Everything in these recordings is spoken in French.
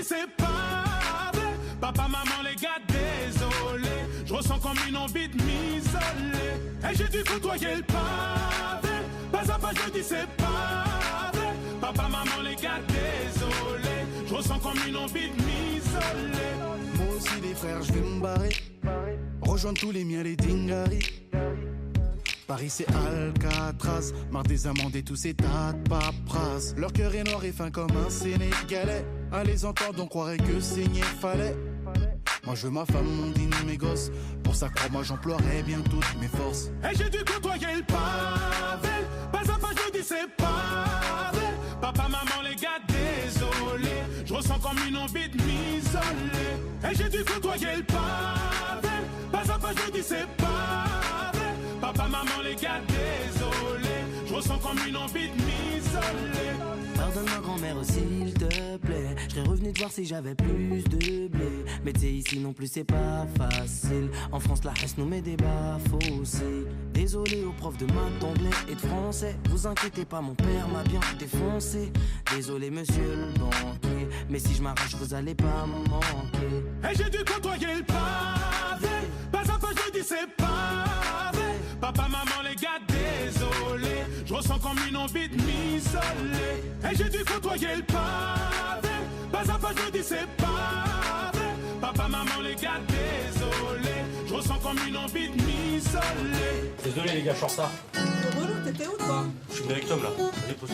C'est pas vrai. Papa, maman, les gars, désolé. Je ressens comme une envie de m'isoler. Et j'ai dû côtoyer le pavé. Pas à pas, je dis c'est pas vrai. Papa, maman, les gars, désolé. Je ressens comme une envie de m'isoler. Moi aussi, les frères, je vais me barrer. Rejoindre tous les miens, les dingaris. Paris c'est Alcatraz, marre des amendes et tous ces tas de paperasses. Leur cœur est noir et fin comme un Sénégalais. À les entendre on croirait que saigner fallait. Moi je veux ma femme, mon dîner, mes gosses. Pour ça crois-moi j'emploierai bien toutes mes forces. Et j'ai dû côtoyer le pavé. Pas à pas je dis c'est pas vrai. Papa, maman, les gars, désolé. Je ressens comme une envie de m'isoler. Et j'ai dû côtoyer le pavé. Pas à pas je dis c'est pas vrai. Papa, maman, les gars, désolé. Je ressens comme une envie de m'isoler. Pardonne ma grand-mère s'il te plaît. Je serais revenu te voir si j'avais plus de blé. Mais tu sais ici non plus c'est pas facile. En France la haine nous met des bas-fossés. Désolé aux profs de maths, d'anglais et de français. Vous inquiétez pas, mon père m'a bien défoncé. Désolé monsieur le banquier, mais si je m'arrache vous allez pas me manquer. Et j'ai dû côtoyer le pavé. Pas à pas je dis c'est pas vrai. Papa, maman, les gars, désolé. Je ressens comme une envie de m'isoler. Et j'ai dû côtoyer le pavé. Pas à pas je dis c'est pas vrai. Papa, maman, les gars, désolé. Je ressens comme une envie de m'isoler. Désolé les gars, je suis en retard. Relou, t'étais où toi? Je suis venu avec Tom là. Allez, pose.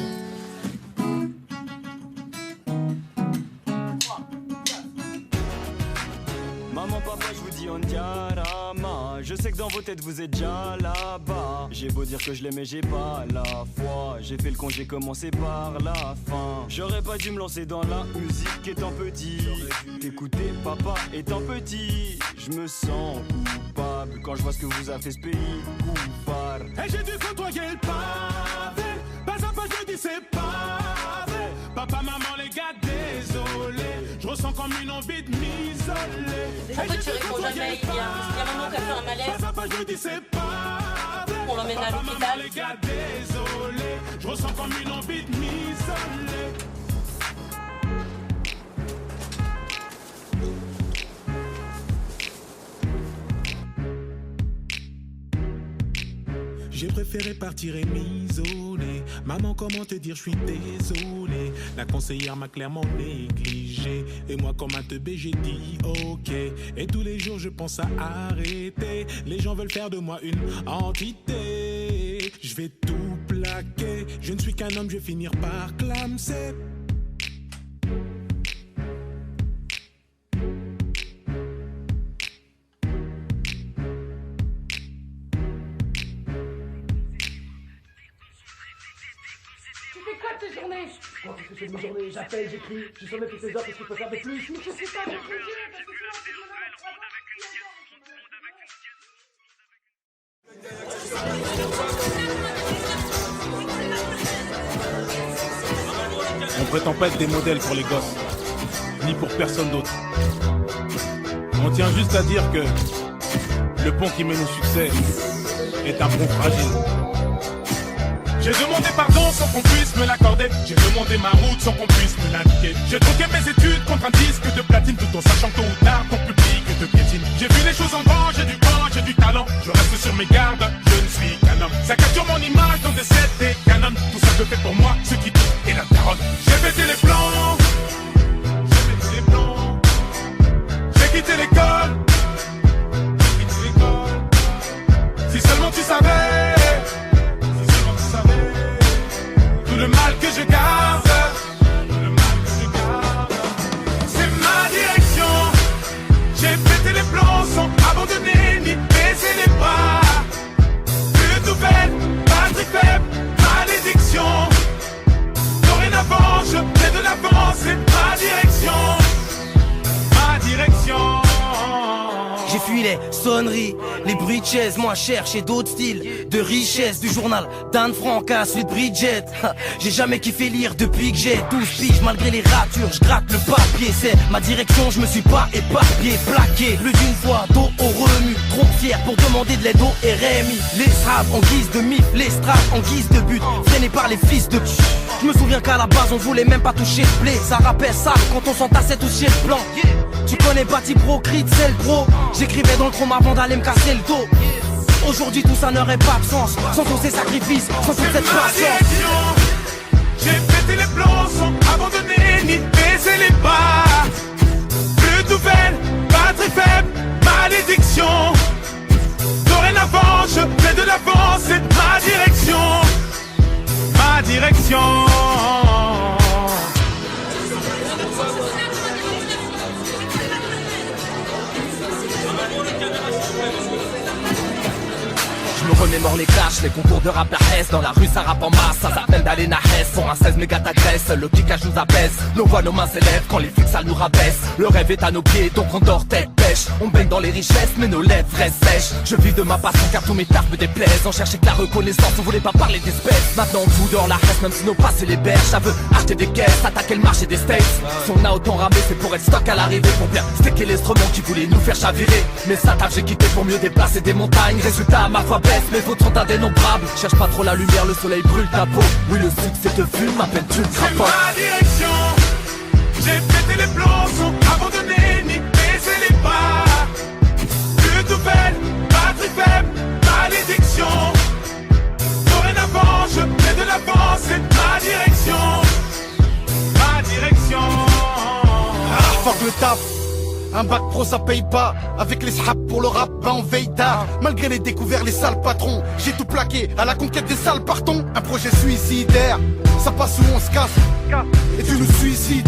Maman, papa, je vous dis on diarama. Je sais que dans vos têtes vous êtes déjà là-bas. J'ai beau dire que je l'aimais, j'ai pas la foi. J'ai fait le con, j'ai commencé par la fin. J'aurais pas dû me lancer dans la musique étant petit. T'écouter papa étant petit. Je me sens coupable quand je vois ce que vous a fait ce pays. Coupable. Et j'ai dû côtoyer le pavé. Pas à pas je dis c'est pas vrai. Papa, maman, les gars, désolé. Je ressens comme une envie de m'isoler. Pourquoi tu réponds jamais? Il y a maman qui a fait un malaise. Pas à pas je dis c'est pas vrai. On l'emmène à Papa, l'hôpital. maman, les gars, désolé. Je ressens comme une envie de m'isoler. J'ai préféré partir et m'isoler. Maman, comment te dire, je suis désolé. La conseillère m'a clairement négligé. Et moi, comme un teubé, j'ai dit ok. Et tous les jours, je pense à arrêter. Les gens veulent faire de moi une entité. Je vais tout plaquer. Je ne suis qu'un homme, je vais finir par clamser. Tes journées. Oh, qu'est-ce que c'est de mes journées? J'appelle, j'écris, je sonne toutes ces heures, qu'est-ce que je peux faire de plus? Mais je sais pas, je On prétend pas être des modèles pour les gosses, ni pour personne d'autre. On tient juste à dire que le pont qui mène au succès est un pont fragile. J'ai demandé pardon sans qu'on puisse me l'accorder. J'ai demandé ma route sans qu'on puisse me l'indiquer. J'ai troqué mes études contre un disque de platine, tout en sachant que tôt ou tard ton public te piétine. J'ai vu les choses en grand, j'ai du temps, j'ai du talent. Je reste sur mes gardes, je ne suis qu'un homme. Ça capture mon image dans des sets et canons. Tout ça je fais pour moi, ce qui tout est la daronne. J'ai pété les plans, j'ai pété les plans. J'ai quitté l'école, j'ai quitté l'école. Si seulement tu savais. Tout le mal que je garde, c'est ma direction. J'ai fui les sonneries, les bruits de chaises. Moi chercher d'autres styles de richesse. Du journal d'Anne Frank à celui de Bridget. J'ai jamais kiffé lire depuis que j'ai 12 piges. Malgré les ratures, je gratte le papier. C'est ma direction, je me suis pas éparpillé. Plaqué plus d'une fois, dos au remue. Trop fier pour demander de l'aide au RMI. Les straps en guise de mif, les straps en guise de but. Freinés par les fils de je me souviens qu'à la base on voulait même pas toucher le blé. Ça rappelle sale quand on s'entassait tous chez le plan. Tu connais Bati Pro, Creed, c'est le pro. J'écrivais dans le chrome avant d'aller me casser le dos. Aujourd'hui tout ça n'aurait pas de sens sans tous ces sacrifices, sans toute cette patience. J'ai pété les plombs sans abandonner ni baisser les pas. Plus de nouvelles, batterie faible, malédiction. Dorénavant je fais de l'avance, c'est ma direction. Ma direction. Je me remémore les clashs, les concours de rap la Hesse. Dans la rue ça rappe en masse, ça s'appelle d'aller na Hesse. Pour un 16 méga t'agresse, le kickage nous abaisse. Nos voix, nos mains s'élèvent quand les flics ça nous rabaisse. Le rêve est à nos pieds, donc on dort tête pêche. On baigne dans les richesses, mais nos lèvres restent sèches. Je vis de ma passion car tous mes tarpes me déplaisent. On cherchait que la reconnaissance, on voulait pas parler d'espèces. Maintenant on fout dehors la reste, même si nos passés les berges. Ça veut acheter des caisses, attaquer le marché des States. Si on a autant ramé, c'est pour être stock à l'arrivée. Pour bien sticker l'instrument qui voulait nous faire chavirer. Mais ça taf j'ai quitté pour mieux déplacer des montagnes. Résultat ma foi baisse, mes vôtres sont indénombrables. Cherche pas trop la lumière, le soleil brûle ta peau. Oui le succès te fume, à peine tu le crapotes. Ma direction. J'ai pété les plombs sans abandonner ni baisser les pas. Plus de nouvelles, batterie faible, malédiction. Dorénavant je fais de l'avance, c'est ma direction. Ma direction. Ah, fuck le taf. Un bac pro ça paye pas. Avec les sraps pour le rap, ben on veille tard. Malgré les découverts, les sales patrons, j'ai tout plaqué à la conquête des sales partons. Un projet suicidaire, ça passe où on se casse. Et tu nous suicides.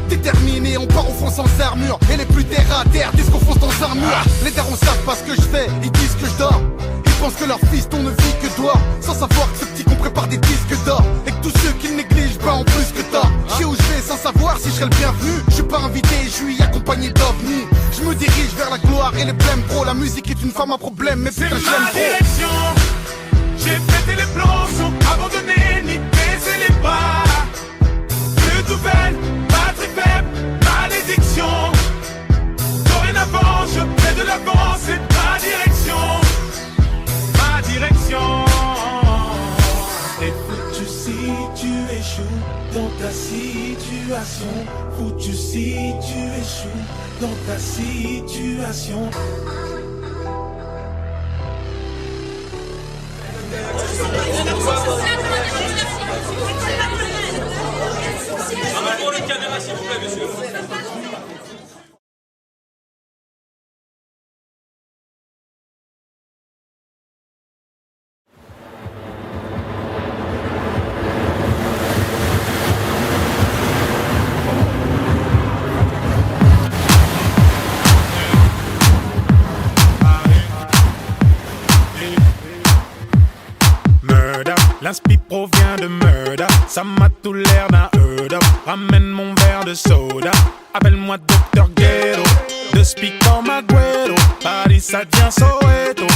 Déterminé, on part au fond sans armure. Et les plus terre à terre disent qu'on fonce dans un mur. Les darons savent pas ce que je fais, ils disent que je dors. Ils pensent que leur fiston ne vit que toi. Sans savoir que ce petit qu'on prépare des disques d'or. Et que tous ceux qui le négligent pas en plus que tort. Je sais où je vais sans savoir si je serai le bienvenu. Je suis pas invité, je suis accompagné d'ovnis. Je me dirige vers la gloire et les blèmes bro. La musique est une femme à problème, mais putain je l'aime ma trop. direction. J'ai pété les plombs sans abandonner ni baisser les pas. Plus de nouvelles, batterie faible, malédiction. Dorénavant je fais de l'avance, c'est ma direction. Ma direction. T'es foutu si tu échoues dans ta situation. Foutu si tu échoues dans ta situation. Pour les caméras, s'il vous plaît, monsieur. L'inspi provient de murder, ça m'a tout l'air d'un up. Ramène mon verre de soda, appelle-moi Dr Ghetto. De speak comme Agüero, Paris ça devient Soweto.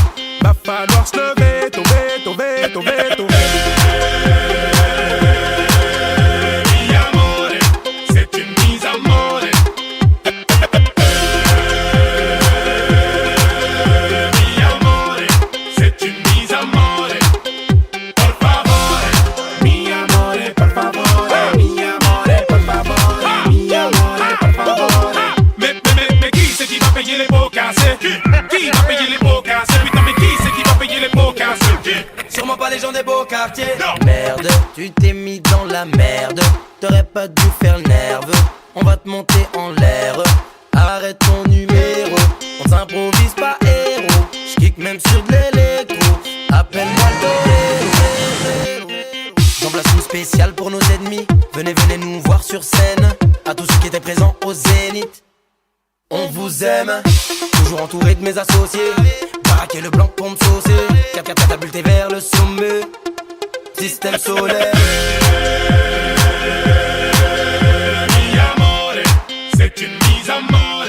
Va falloir se lever, veto, veto, veto. Mi amore, c'est une mise à mort. Mi amore, c'est une mise à mort. Qui va payer les pots cassés? Putain mais qui c'est qui va payer les pots cassés? Sûrement pas les gens des beaux quartiers. Merde, tu t'es mis dans la merde. T'aurais pas dû faire le nerveux. On va te monter en l'air. Arrête ton numéro. On s'improvise pas héros. J'kick même sur de l'électro. Appelle-moi le torero. J'emplace une spéciale pour nos ennemis. Venez, venez nous voir sur scène. À tous ceux qui étaient présents au Zénith. On vous aime, toujours entouré de mes associés. Baraquer le blanc pour me saucer. Catapulté vers le sommet. Système solaire. Mi amore, c'est une mise à mort.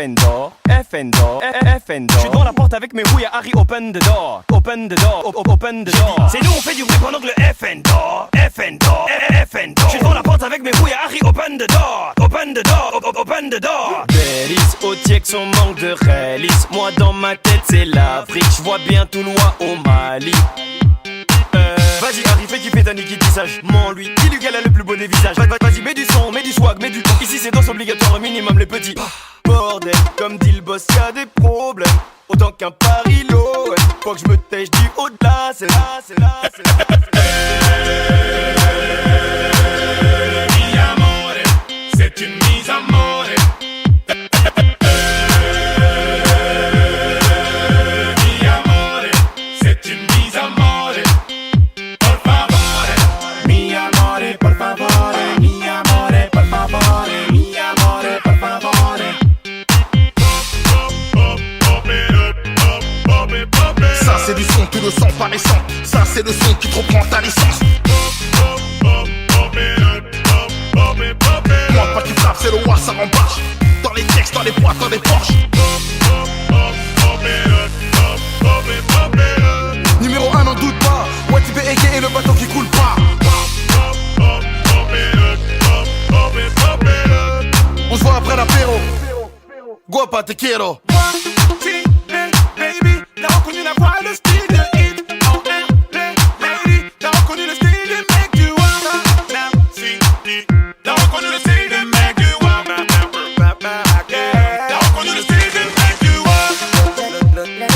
Fendor, Fendor, Fendor. J'suis devant la porte avec mes rouilles à Harry, open the door, open the door, open the door. C'est nous on fait du bruit pendant que le Fendor, Fendor, Fendor. J'suis devant la porte avec mes rouilles à Harry, open the door, open the door, open the door. Bélis, au Tiex, on manque de réalisme. Moi dans ma tête c'est l'Afrique, j'vois bien tout loin au Mali. Vas-y Harry, fais kiffer ta Niki Tissage. Lui, dis-lui qu'elle a le plus beau des visages. Vas-y, mets du son, mets du swag, mets du temps. Ici c'est danse obligatoire, au minimum les petits. Bordel, comme dit le boss, y'a des problèmes. Autant qu'un parilo, ouais. Faut que je me tèche du au-delà, c'est là, c'est là, c'est là, c'est là. Mi amore, c'est une mise à mort. Mi amore, c'est une mise à mort. Por favore, mi amore, por favore, mi amore, por favore. Ça c'est du son, tout le sang pas naissant. Ça c'est le son qui te reprend ta licence. Moi pas qui frappe, c'est le roi, ça rembarche. Dans les textes, dans les boîtes, dans les Porsche. Numéro 1, n'en doute pas. Ouais, tu et le bateau qui coule pas. On se voit après l'apéro. Guapa, te quiero. Baby, t'as reconnu la voix, le style de hit. Oh, lady, t'as reconnu le style de mec du wanna. T'as reconnu le style de mec du wanna. T'as reconnu le style de mec du wanna.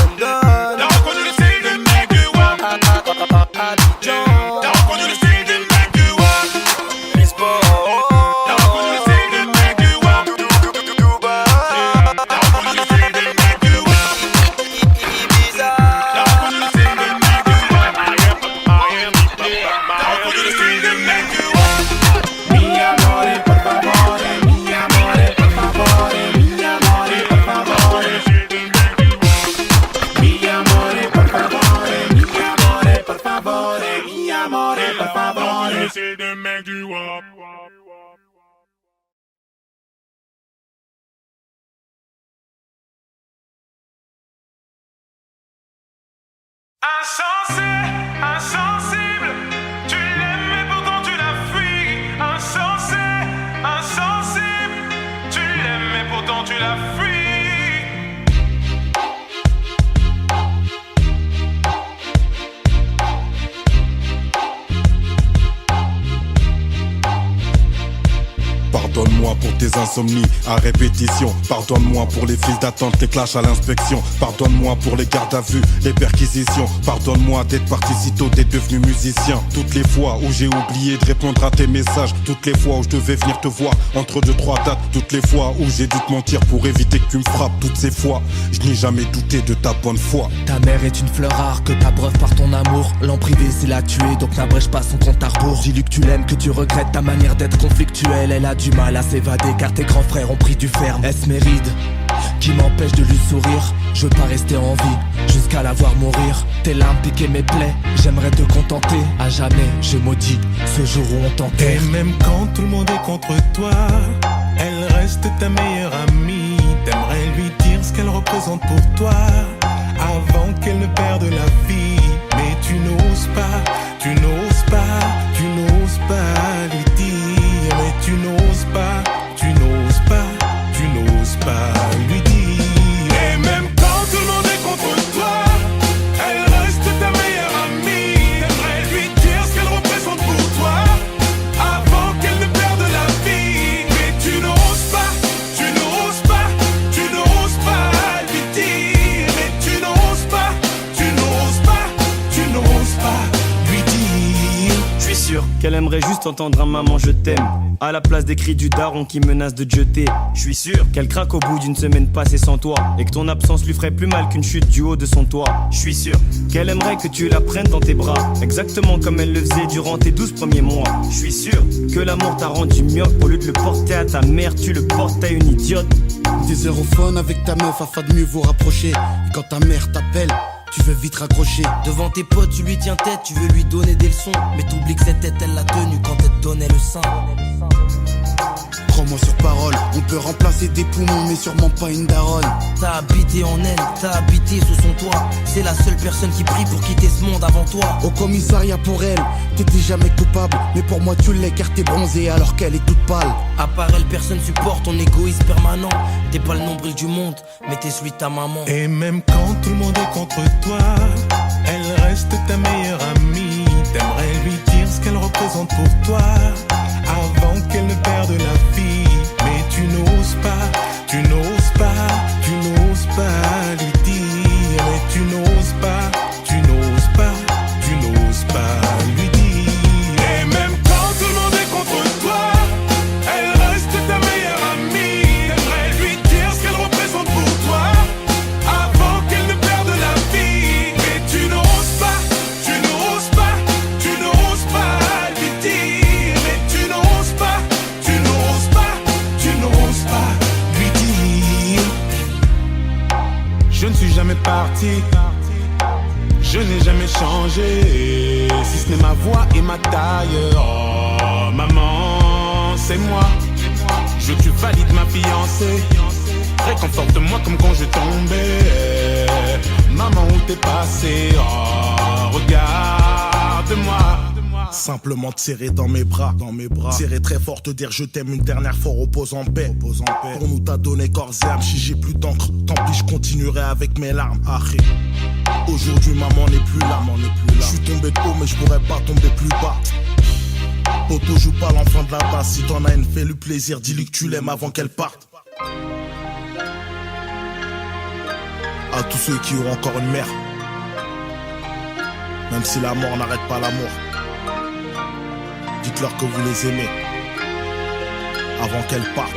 T'as reconnu le style de mec du wanna. T'as reconnu le style de mec du wanna. Lisbonne. T'as reconnu le style de mec du wanna. T'as reconnu le style de mec du wanna. Ibiza. T'as reconnu le style de mec du wanna. T'as reconnu le style de mec du wanna. Mi amore, por favore, mi amore, por favore, mi amore, por favore. Mi amore, por favore, mi amore, por favore, mi amore, por favore. C'est de mec du wap. Insensé, insensible, tu l'aimes mais pourtant tu la fuis. Insensé, insensible, tu l'aimes mais pourtant tu la fuis. Pardonne-moi pour tes insomnies à répétition. Pardonne-moi pour les files d'attente, les clashs à l'inspection. Pardonne-moi pour les gardes à vue, les perquisitions. Pardonne-moi d'être parti si tôt, d'être devenu musicien. Toutes les fois où j'ai oublié de répondre à tes messages. Toutes les fois où je devais venir te voir entre 2-3 dates. Toutes les fois où j'ai dû te mentir pour éviter que tu me frappes. Toutes ces fois, je n'ai jamais douté de ta bonne foi. Ta mère est une fleur rare que t'abreuves par ton amour. L'en privé c'est la tuer, donc n'abrège pas son compte à rebours. Dis-lui que tu l'aimes, que tu regrettes ta manière d'être conflictuelle. Elle a du mal à s'évader car tes grands frères ont pris du ferme. Est-ce mes rides qui m'empêchent de lui sourire? Je veux pas rester en vie jusqu'à la voir mourir. Tes larmes piquaient mes plaies, j'aimerais te contenter. À jamais je maudis ce jour où on t'enterre. Et même quand tout le monde est contre toi, elle reste ta meilleure amie. T'aimerais lui dire ce qu'elle représente pour toi avant qu'elle ne perde la vie. Mais tu n'oses pas, tu n'oses pas, tu n'oses pas lui dire. Mais tu n'oses pas, tu n'oses pas, tu n'oses pas lui dire. Et même quand tout le monde est contre toi, elle reste ta meilleure amie. T'aimerais lui dire ce qu'elle représente pour toi avant qu'elle ne perde la vie. Mais tu n'oses pas, tu n'oses pas, tu n'oses pas lui dire. Mais tu n'oses pas, tu n'oses pas, tu n'oses pas lui dire. Je suis sûr qu'elle aimerait juste entendre un maman je t'aime à la place des cris du daron qui menace de te jeter. Je suis sûr qu'elle craque au bout d'une semaine passée sans toi et que ton absence lui ferait plus mal qu'une chute du haut de son toit. Je suis sûr qu'elle aimerait que tu la prennes dans tes bras, exactement comme elle le faisait durant tes 12 premiers mois. Je suis sûr que l'amour t'a rendu myope. Au lieu de le porter à ta mère, tu le portes à une idiote. Des aérophones avec ta meuf afin de mieux vous rapprocher. Et quand ta mère t'appelle, tu veux vite raccrocher. Devant tes potes tu lui tiens tête, tu veux lui donner des leçons. Mais t'oublies que cette tête elle l'a tenue quand elle te donnait le sein. Crois-moi sur parole, on peut remplacer des poumons mais sûrement pas une daronne. T'as habité en elle, t'as habité sous son toit. C'est la seule personne qui prie pour quitter ce monde avant toi. Au commissariat pour elle, t'étais jamais coupable. Mais pour moi tu l'es car t'es bronzée alors qu'elle est toute pâle. À part elle, personne supporte ton égoïsme permanent. T'es pas le nombril du monde, mais t'es celui de ta maman. Et même quand tout le monde est contre toi, elle reste ta meilleure amie. T'aimerais lui dire ce qu'elle représente pour toi avant qu'elle ne perde la vie. Mais tu n'oses pas, tu n'oses pas, tu n'oses pas lui dire. Mais tu n'oses pas, tu n'oses pas, tu n'oses pas lui dire. Et même quand tout le monde est contre toi, elle reste ta meilleure amie. T'aimerais lui dire ce qu'elle représente pour toi avant qu'elle ne perde la vie. Mais tu n'oses pas, tu n'oses pas, tu n'oses pas lui dire. Mais tu n'oses pas, tu n'oses pas, tu n'oses pas lui dire. Je ne suis jamais parti, je n'ai jamais changé, si ce n'est ma voix et ma taille. Oh maman, c'est moi, je tu valides ma fiancée. Réconforte-moi comme quand je tombais. Maman, où t'es passé? Oh, regarde-moi. Simplement te serrer dans mes bras, serrer très fort, te dire je t'aime une dernière fois, repose en paix. Pour nous t'as donné corps et âme, si j'ai plus d'encre, tant pis je continuerai avec mes larmes. Arrête. Aujourd'hui maman n'est plus là, je suis tombé de haut mais je pourrais pas tomber plus bas. Poto joue pas l'enfant de la base, si t'en as une fais-lui plaisir, dis-lui que tu l'aimes avant qu'elle parte. À tous ceux qui ont encore une mère, même si la mort n'arrête pas l'amour, dites-leur que vous les aimez avant qu'elles partent.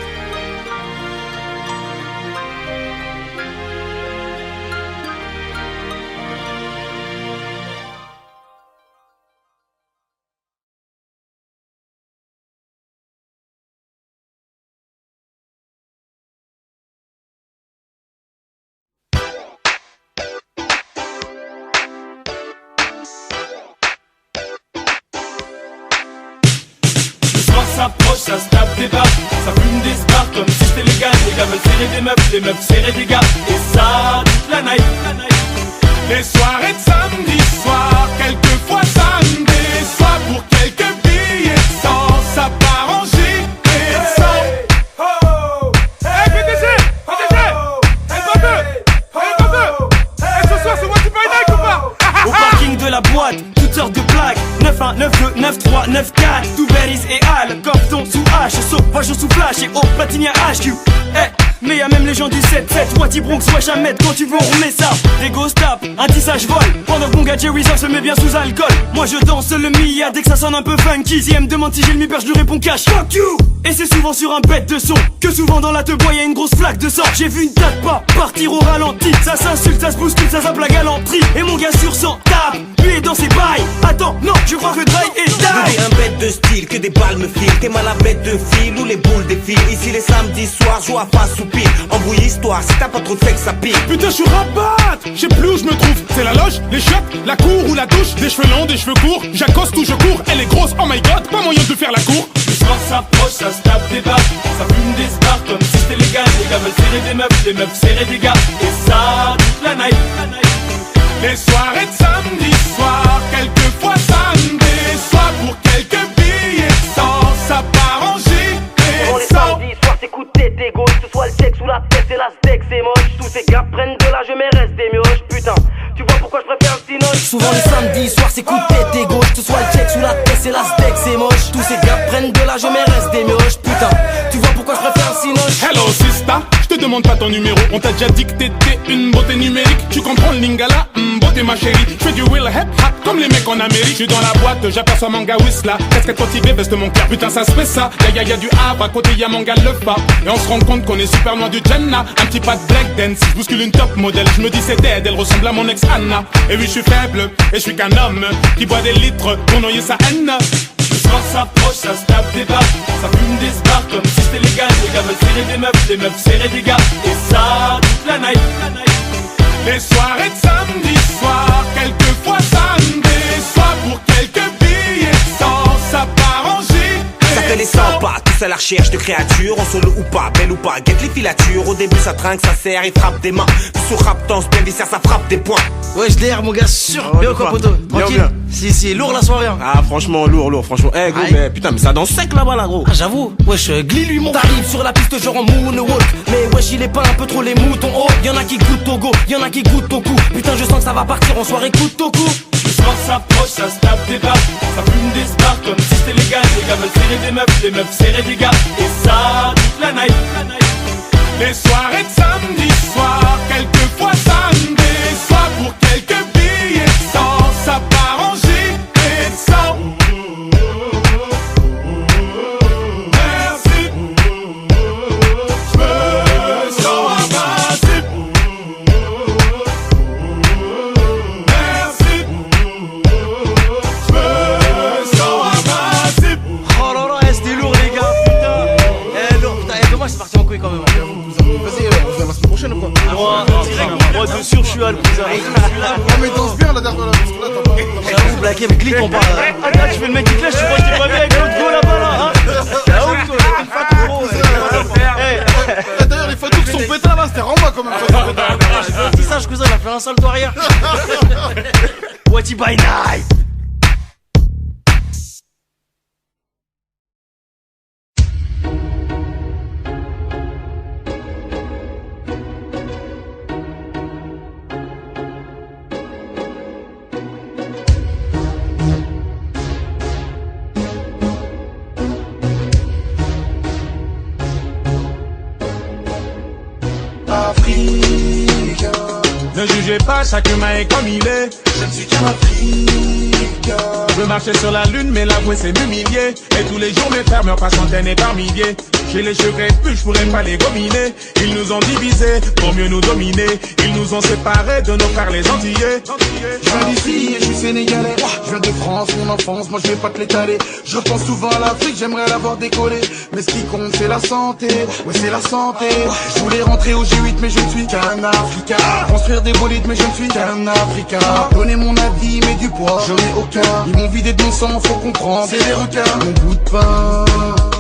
S'approche, ça se tape des barres, ça fume des stars comme si c'était légal. Les gars veulent serrer des meufs, les meufs serrer des gars. Et ça, toute la night. Les soirées de samedi soir, quelquefois ça me déçoit. Pour quelques billets de sang, ça part en gilet de sang. Hey PDG, elle va peu, et ce soir c'est moi qui paye like ou pas? Au parking de la boîte, toutes sortes de plaques. 9-1, 9-2, 9-3, 9-4. Tout Veris et Al, Corton sous H. Sauvage sous flash et au Platinia HQ. Mais y'a même les gens du 7-7, Wati Bronx, wesh à mettre quand tu veux on remet ça. Des ghost tap, un tissage vol. Pendant que mon gars Jerry se met bien sous alcool. Moi je danse le milliard dès que ça sonne un peu funky. Si elle me demande si j'ai le mi-père, je lui réponds cash. Fuck you. Et c'est souvent sur un bête de son que souvent dans la te bois y'a une grosse flaque de sang. J'ai vu une date pas partir au ralenti. Ça s'insulte, ça se bouscule, ça zappe la galanterie. Et mon gars sur 100 tape, lui est dans ses bails. Attends, non, je crois que Dry est die. T'es un bête de style, que des balles me filent. T'es mal à bête de fil ou les boules défilent. Ici les samedis soirs, joue à face ou pile. Embrouille histoire, si t'as pas trop de fait que ça pique. Putain, je suis rabat, je sais plus où je me trouve. C'est la loge, les chiottes, la cour ou la douche. Des cheveux longs, des cheveux courts, j'accoste ou je cours. Elle est grosse, oh my god, pas moyen de faire la cour. Le soir s'approche, ça se tape des barres, ça fume des stars comme si c'était légal. Les gars veulent serrer des meufs, les meufs serrer des gars. Et ça, toute la night. Les soirées de samedi soir, quelquefois ça me déçoit. Pour quelques billets de sang, ça part en gilet Pour de les sang. samedis soirs, c'est coup de tête égo. Que ce soit le sexe ou la tête, c'est la steak, c'est moche. Tous ces gars prennent de l'âge, mais restent des mioches. Putain, tu vois pourquoi je préfère le cinoche. Souvent les samedis soirs c'est coup de tête et gauche. Que ce soit le check sous la tête c'est la steak c'est moche. Tous ces gars prennent de l'âge mais restent des mioches. Putain, tu vois pourquoi je préfère le cinoche. Hello sista, je te demande pas ton numéro. On t'a déjà dit que t'étais une beauté numérique. Tu comprends le lingala, beauté ma chérie. Je fais du will hip hop comme les mecs en Amérique. Je suis dans la boîte, j'aperçois manga Whistla. Casquette motivée, veste mon cœur. Putain ça se fait ça. Y'a du Havre, à côté y'a manga le pas. Et on se rend compte qu'on est super loin du Jenna. Un petit pas de black dance, je bouscule une top modèle. Je me dis c'est dead, elle ressemble à mon ex Anna. Et oui je suis faible, et je suis qu'un homme qui boit des litres pour noyer sa haine. Le soir s'approche, ça se tape des barres, ça fume des stars comme si c'était légal. Les gars veulent serrer des meufs, les meufs serrer des gars. Et ça, toute la night. Les soirées de samedi soir, quelquefois ça me déçoit. Pour quelques billets de sang, ça part en gilet. Ça de les 100 pas, tous à la recherche de créatures, en solo ou pas, belle ou pas, guette les filatures. Au début ça trinque, ça serre, il frappe des mains. Puis sur rap danse, bien viscère, ça frappe des points. Ouais, JDR mon gars, sûr. Bien ou quoi poto? Tranquille. Si, lourd la soirée. Ah franchement, lourd, franchement. Eh gros, mais putain, mais ça danse sec là-bas là gros. Ah j'avoue, wesh, Glee lui monte. T'arrives sur la piste genre en moonwalk. Mais wesh, il est pas un peu trop les moutons. Oh, y'en a qui goûtent au go, y'en a qui goûtent au cou. Putain, je sens que ça va partir en soirée coup au cou. Le soir s'approche, ça se tape des barres. Ça fume des stars comme si c'était légal. Les gars veulent serrer des meufs, les meufs serrer des gars. Et ça, toute la night. Les soirées de samedi soir, quelquefois ça me déçoit. Pour quelques billets de sang, ça part en gilet de sang. Merci, j'me sens invincible. Merci, j'me sens invincible. Oh là là, c'était lourd les gars, putain. Lourd, putain, dommage, c'est parti en couille quand même. Vas-y, on se verra la semaine prochaine ou quoi? Moi de sûr, je suis à le cousin. Mais danse bien la dernière, parce que là t'as pas. J'avoue, Black M, Glee, on parle. Attends, tu fais le mec qui clash, tu crois que je t'ai pas vu avec l'autre go là-bas là, hein? J'avoue, toi, t'es une fatou gros. D'ailleurs, les fatous qui sont pétés là-bas, c'était Ramba quand même. J'ai fait un petit sage, cousin, il a fait un salto arrière. Whatty by night. Ne jugez pas, chaque humain est comme il est. Je ne suis qu'un Africain. Je marchais sur la lune, mais l'avouer c'est m'humilier. Et tous les jours mes frères meurent par centaines et par milliers. J'ai les cheveux crépus, je pourrais pas les gominer. Ils nous ont divisés pour mieux nous dominer. Ils nous ont séparés de nos frères les Antillais. Je viens d'ici et je suis sénégalais. Je viens de France, mon enfance, moi je vais pas te l'étaler. Je pense souvent à l'Afrique, j'aimerais l'avoir décollé. Mais ce qui compte c'est la santé, ouais c'est la santé. Je voulais rentrer au G8 mais je ne suis qu'un Africain. Construire des bolides mais je ne suis qu'un Africain. Donner mon avis mais du poids, j'en ai aucun. Ils m'ont vidé de mon sang, faut comprendre, c'est des requins. Mon bout de pain,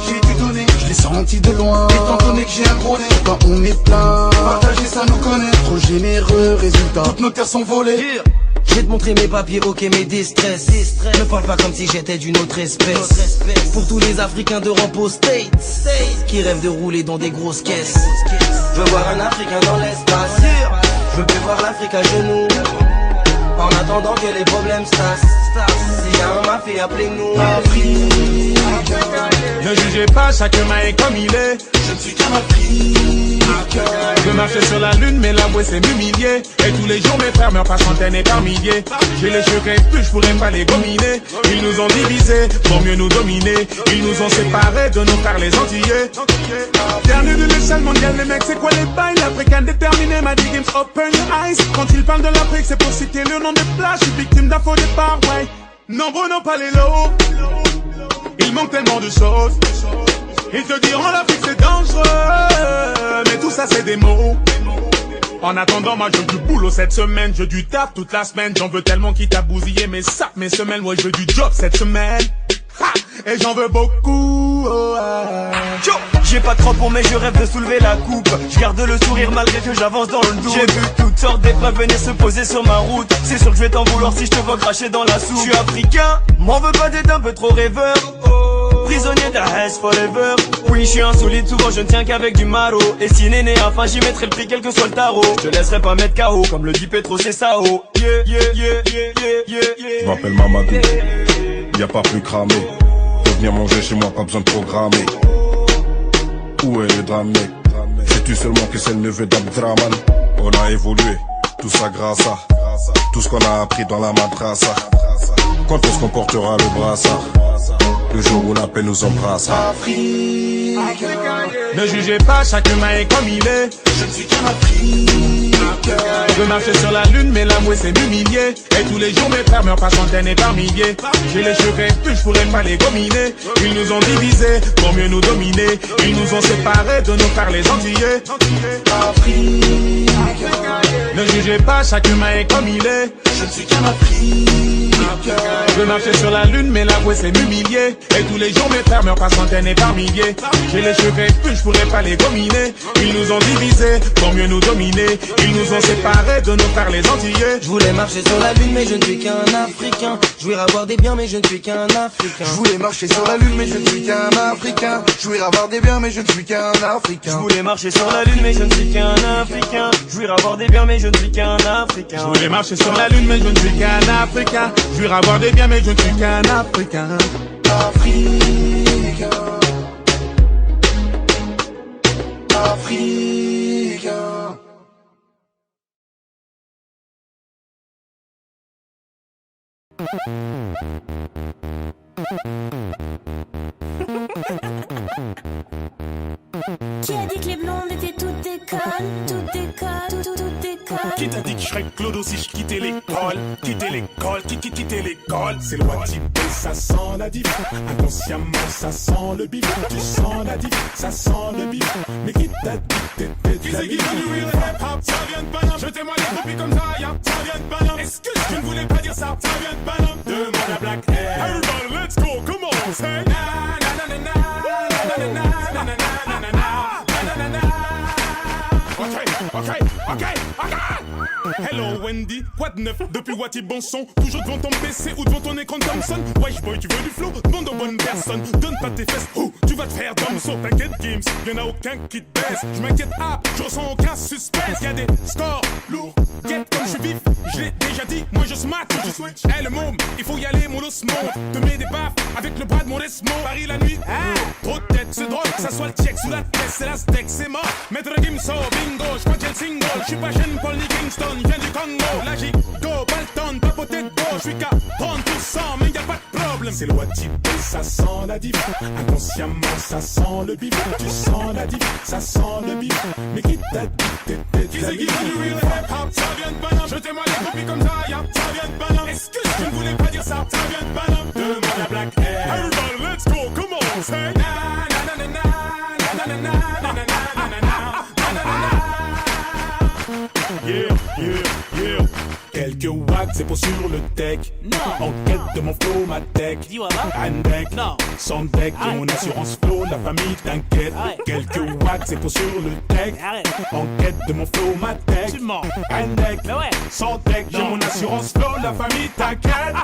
j'ai dû donner, je l'ai senti de loin. Étant donné que j'ai un gros nez, quand on est plein, partager ça nous connaît, trop généreux, résultat, toutes nos terres sont volées. Je vais te montrer mes papiers, ok, mes distress. Ne parle pas comme si j'étais d'une autre espèce. Pour tous les Africains d'Europe aux States qui rêvent de rouler dans des grosses caisses. Je veux voir un Africain dans l'espace. Je veux plus voir l'Afrique à genoux. En attendant que les problèmes se tassent. S'il y a un mafia, appelez-nous Afrique. Ne jugez pas, chaque humain est comme il est. Je ne suis qu'un Africain. Je marchais sur la lune, mais l'avouer c'est m'humilier. Et tous les jours mes frères meurent par centaines et par milliers. J'ai les cheveux crépus, je pourrais pas les gominer. Ils nous ont divisés pour mieux nous dominer. Ils nous ont séparés de nos frères les Antillais. Dernier de l'échelle mondiale, les mecs, c'est quoi les bails? L'Africain déterminé m'a dit games open your eyes. Quand ils parlent de l'Afrique, c'est pour citer le nom des plages. Je suis victime d'un faux départ, ouais. Nombreux n'ont pas les lots. Il manque tellement de choses. Ils te diront l'Afrique c'est dangereux, mais tout ça c'est des mots. En attendant, moi je veux du boulot cette semaine, je veux du taf toute la semaine. J'en veux tellement qui t'a bousillé mes sacs, mes semelles. Moi je veux du job cette semaine. Ha! Et j'en veux beaucoup. Oh, Yo, j'ai pas de crampons mais je rêve de soulever la coupe. Je garde le sourire malgré que j'avance dans le doute. J'ai vu toutes sortes d'épreuves venir se poser sur ma route. C'est sûr que je vais t'en vouloir si je te vois cracher dans la soupe. Je suis africain, m'en veux pas d'être un peu trop rêveur. Prisonnier d'Ahès forever. Oui, je suis insolite, souvent je ne tiens qu'avec du maro. Et si néné, enfin j'y mettrai le prix quel que soit le tarot. Je te laisserai pas mettre KO, comme le dit Petro c'est Sao. Yeah, yeah, yeah, yeah, yeah, yeah. Je m'appelle Mamadou, y a pas plus cramé. Faut venir manger chez moi, pas besoin de programmer. Où est le drame, mec? Sais-tu seulement que c'est le neveu d'Abdraman? On a évolué, tout ça grâce à tout ce qu'on a appris dans la madrasa. Quand est-ce qu'on portera le brassard? Le jour où la paix nous embrasse. Africain. Ne jugez pas, chaque humain est comme il est. Je ne suis qu'un Africain. Je marchais sur la lune, mais l'avouer c'est m'humilier. Et tous les jours mes frères meurent par centaines et par milliers. J'ai les cheveux crépus, je pourrais pas les gominer. Ils nous ont divisés pour mieux nous dominer. Ils nous ont séparés de nos frères les Antillais. Africain. Ne jugez pas, chaque humain est comme il est. Je ne suis qu'un Africain. Je marchais sur la lune, mais l'avouer c'est m'humilier. humiliés. Et tous les jours mes frères meurent par centaines et par milliers. J'ai les cheveux crépus, je pourrais pas les gominer. Ils nous ont divisés pour mieux nous dominer. Ils nous ont séparés de nos frères les Antillais. Je voulais marcher sur la lune mais je ne suis qu'un Africain. Jouir avoir des biens mais je ne suis qu'un Africain. Je voulais marcher sur la lune mais je ne suis qu'un Africain. Jouir avoir des biens mais je ne suis qu'un Africain. Je voulais marcher sur la lune mais je ne suis qu'un Africain. Jouir avoir des biens mais je ne suis qu'un Africain. Je voulais marcher sur la lune mais je ne suis qu'un Africain. Jouir avoir des biens mais je ne suis qu'un Africain. Africain. Africain. Qui a dit que les blondes étaient toutes des connes, toutes des connes, toutes des connes? Qui t'a dit que je serais Clodo si je quittais l'école? Quitter l'école, quitter l'école. C'est le Wati B, ça sent la diff. Inconsciemment, ça sent le bif. Tu sens la diff, ça sent le bif. Mais qui t'a dit que t'étais de la diff? Ça vient de Paname, jetez-moi les copies comme ça, ça vient de Paname. Est-ce que je ne voulais pas dire ça? Ça vient de Paname. Demande à Black Air. Everybody, let's go, come on, say. Ok. Hello Wendy, quoi de neuf depuis Wati bon son? Toujours devant ton PC ou devant ton écran Thompson. Wesh boy, tu veux du flow? Demande aux bonnes personnes. Donne pas tes fesses, tu vas te faire damso. T'inquiète Gims, y'en a aucun qui te baisse. Je m'inquiète, je ressens aucun suspense. Y'a des scores lourds, get comme je suis vif. Je l'ai déjà dit, moi je smack, je switch. Le môme, il faut y aller, mon os monte. Te mets des baffes avec le bras de mon Desmond. Paris la nuit, trop de tête, c'est drôle. Que ça soit le check sous la tête, c'est la steak, c'est mort. Maître Gimso, bingo, j'crois que j'ai le single. J'suis pas jeune Paul ni Kingston, viens du Congo. Là j'y go, pas le temps, pas poté de go. J'suis qu'à 30%, mais y'a pas de problème. C'est le Wati B, ça sent la diff. Inconsciemment, ça sent le bif. Tu sens la diff, ça sent le bif. Mais qui t'a dit que t'étais de la diff? Qui c'est qui veut du real hip-hop? Ça vient de Paname. Jetez-moi les copies comme ça, ça vient de Paname. Est-ce que je ne voulais pas dire ça? Ça vient de Paname. Demande à Black Air. Everybody, let's go, come on, say. Yeah. Quelques watts, c'est pas sur le tech. Non. En quête de mon flow, ma tech. Handek, non. Sans deck, j'ai mon assurance flow, la famille t'inquiète. Quelques watts, c'est pas sur le tech. En quête de mon flow, ma tech. Handek, sans deck, j'ai mon assurance flow, la famille t'inquiète.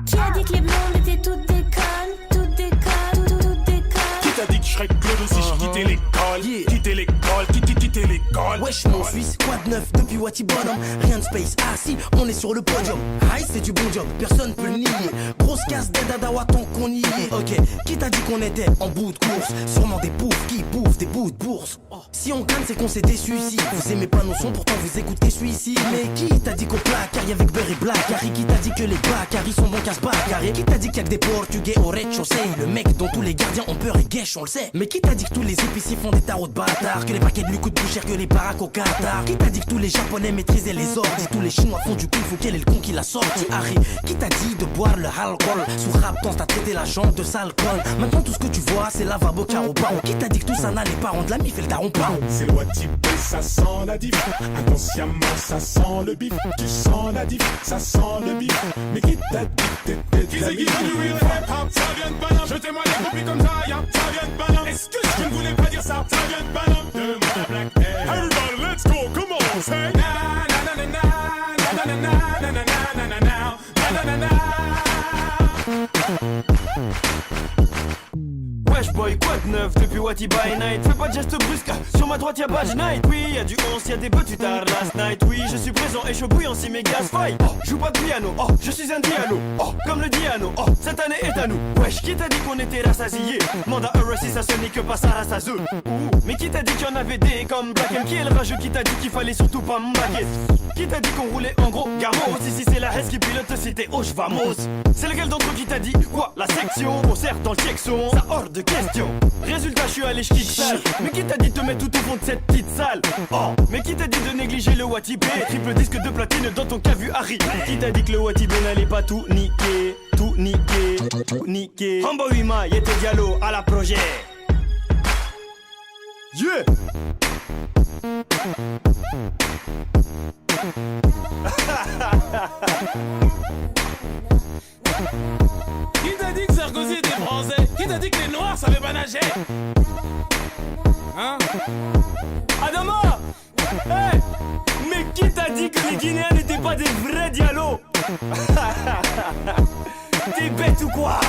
Qui a dit que les blondes étaient toutes des connes, toutes des connes, toutes des connes? Qui t'a dit que je serais Claude si je quittais l'école? Quitter l'école, quitter l'école. Wesh mon fils, quoi de neuf depuis Wati Bonhomme? Rien de space, ah si, on est sur le podium. High c'est du bon job, personne peut le nier. Grosse casse des dadawa tant qu'on y est. Ok, qui t'a dit qu'on était en bout de course? Sûrement des poufs qui bouffent des bouts de bourse. Si on gagne c'est qu'on s'est déçu ici. Vous aimez pas nos sons, pourtant vous écoutez celui-ci. Mais qui t'a dit qu'au placard y'avait Beurre et Black Harry? Qui t'a dit que les Bacari sont bons casse carré? Qui t'a dit qu'il y a que des Portugais au rez-de-chaussée? Le mec dont tous les gardiens ont peur et guèche, on le sait. Mais qui t'a dit que tous les épiciers font des tarots de bâtards? Que les paquets de lui coûtent plus cher que les baraques au Qatar? Qui t'a dit que tous les japonais maîtrisaient les ordres? Tous les chinois font du kung fu, quel est le con qui l'a sorti? Harry, qui t'a dit de boire le alcool? Sous rap t'as traité la jambe de sale conne. Maintenant tout ce que tu vois c'est lavabo caro baron. Qui t'a dit que tout ça n'allait pas rendre la mif et le daron pas? C'est le Wati B, ça sent la diff. Inconsciemment ça sent le bif. Tu sens la diff, ça sent le bif. Mais qui t'a dit que t'étais de la diff? Qui c'est qui veut du real hip-hop? Ça vient de Paname. Jetez-moi les copies comme ça, ça vient de Paname. Est-ce que je ne voulais pas dire ça? Ça vient de Paname. Demande à Black Air. Everybody, let's go, come on, say. Wesh boy, quoi de neuf depuis Wati by night? Fais pas de geste brusque, sur ma droite y'a Badge Night. Oui, y'a du 11, y'a des bœufs, tu tard last night. Oui, je suis présent et chaud bouillant si mes gaz faille. Joue pas de piano, je suis un dialogue. Comme le Diano, cette année est à nous. Wesh, qui t'a dit qu'on était rassasiés? Mandat RSI, ça ce n'est que pas ça rassaseux. Mais qui t'a dit qu'il y en avait des comme Black M? Qui est le rageux qui t'a dit qu'il fallait surtout pas m'embaquer? Qui t'a dit qu'on roulait en gros gamos? Ici c'est la Hesse qui pilote, c'était oh j'vamos. C'est lequel d'entre eux qui t'a dit quoi? La section, on sert dans le checkson, ça hors de question. Résultat, je suis allé j'quitte sale. Mais qui t'a dit de te mettre tout au fond de cette petite salle? Mais qui t'a dit de négliger le Wati B? Triple disque de platine dans ton cas vu Harry. Qui t'a dit que le Wati B n'allait pas tout niquer? Tout niquer, tout niquer. Rambo Wima, Yete Diallo à la projet. Yeah. Qui t'a dit que Sarkozy était français? Qui t'a dit que les Noirs savaient pas nager? Hein? Adama! Hey! Mais qui t'a dit que les Guinéens n'étaient pas des vrais dialos? T'es bête ou quoi?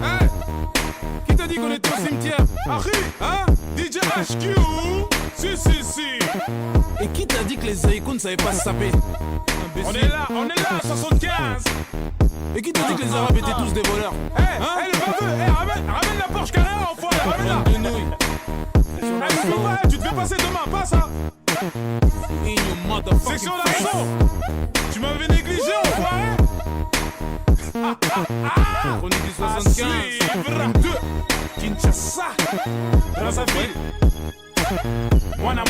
Hein? Qui t'a dit qu'on était au cimetière? Harry, hein? DJ HQ? Si. Et qui t'a dit que les Zaïkous ne savaient pas se saper? On est là, 75. Et qui t'a dit que les Arabes étaient tous des voleurs? Hey, le baveux, ramène la Porsche Carrera, enfoiré, ramène-la. Tu te fais passer demain, pas ça. Section d'assaut. Tu m'avais négligé, enfoiré. Chronique du 75. Kinshasa. Brazzaville. Mwana,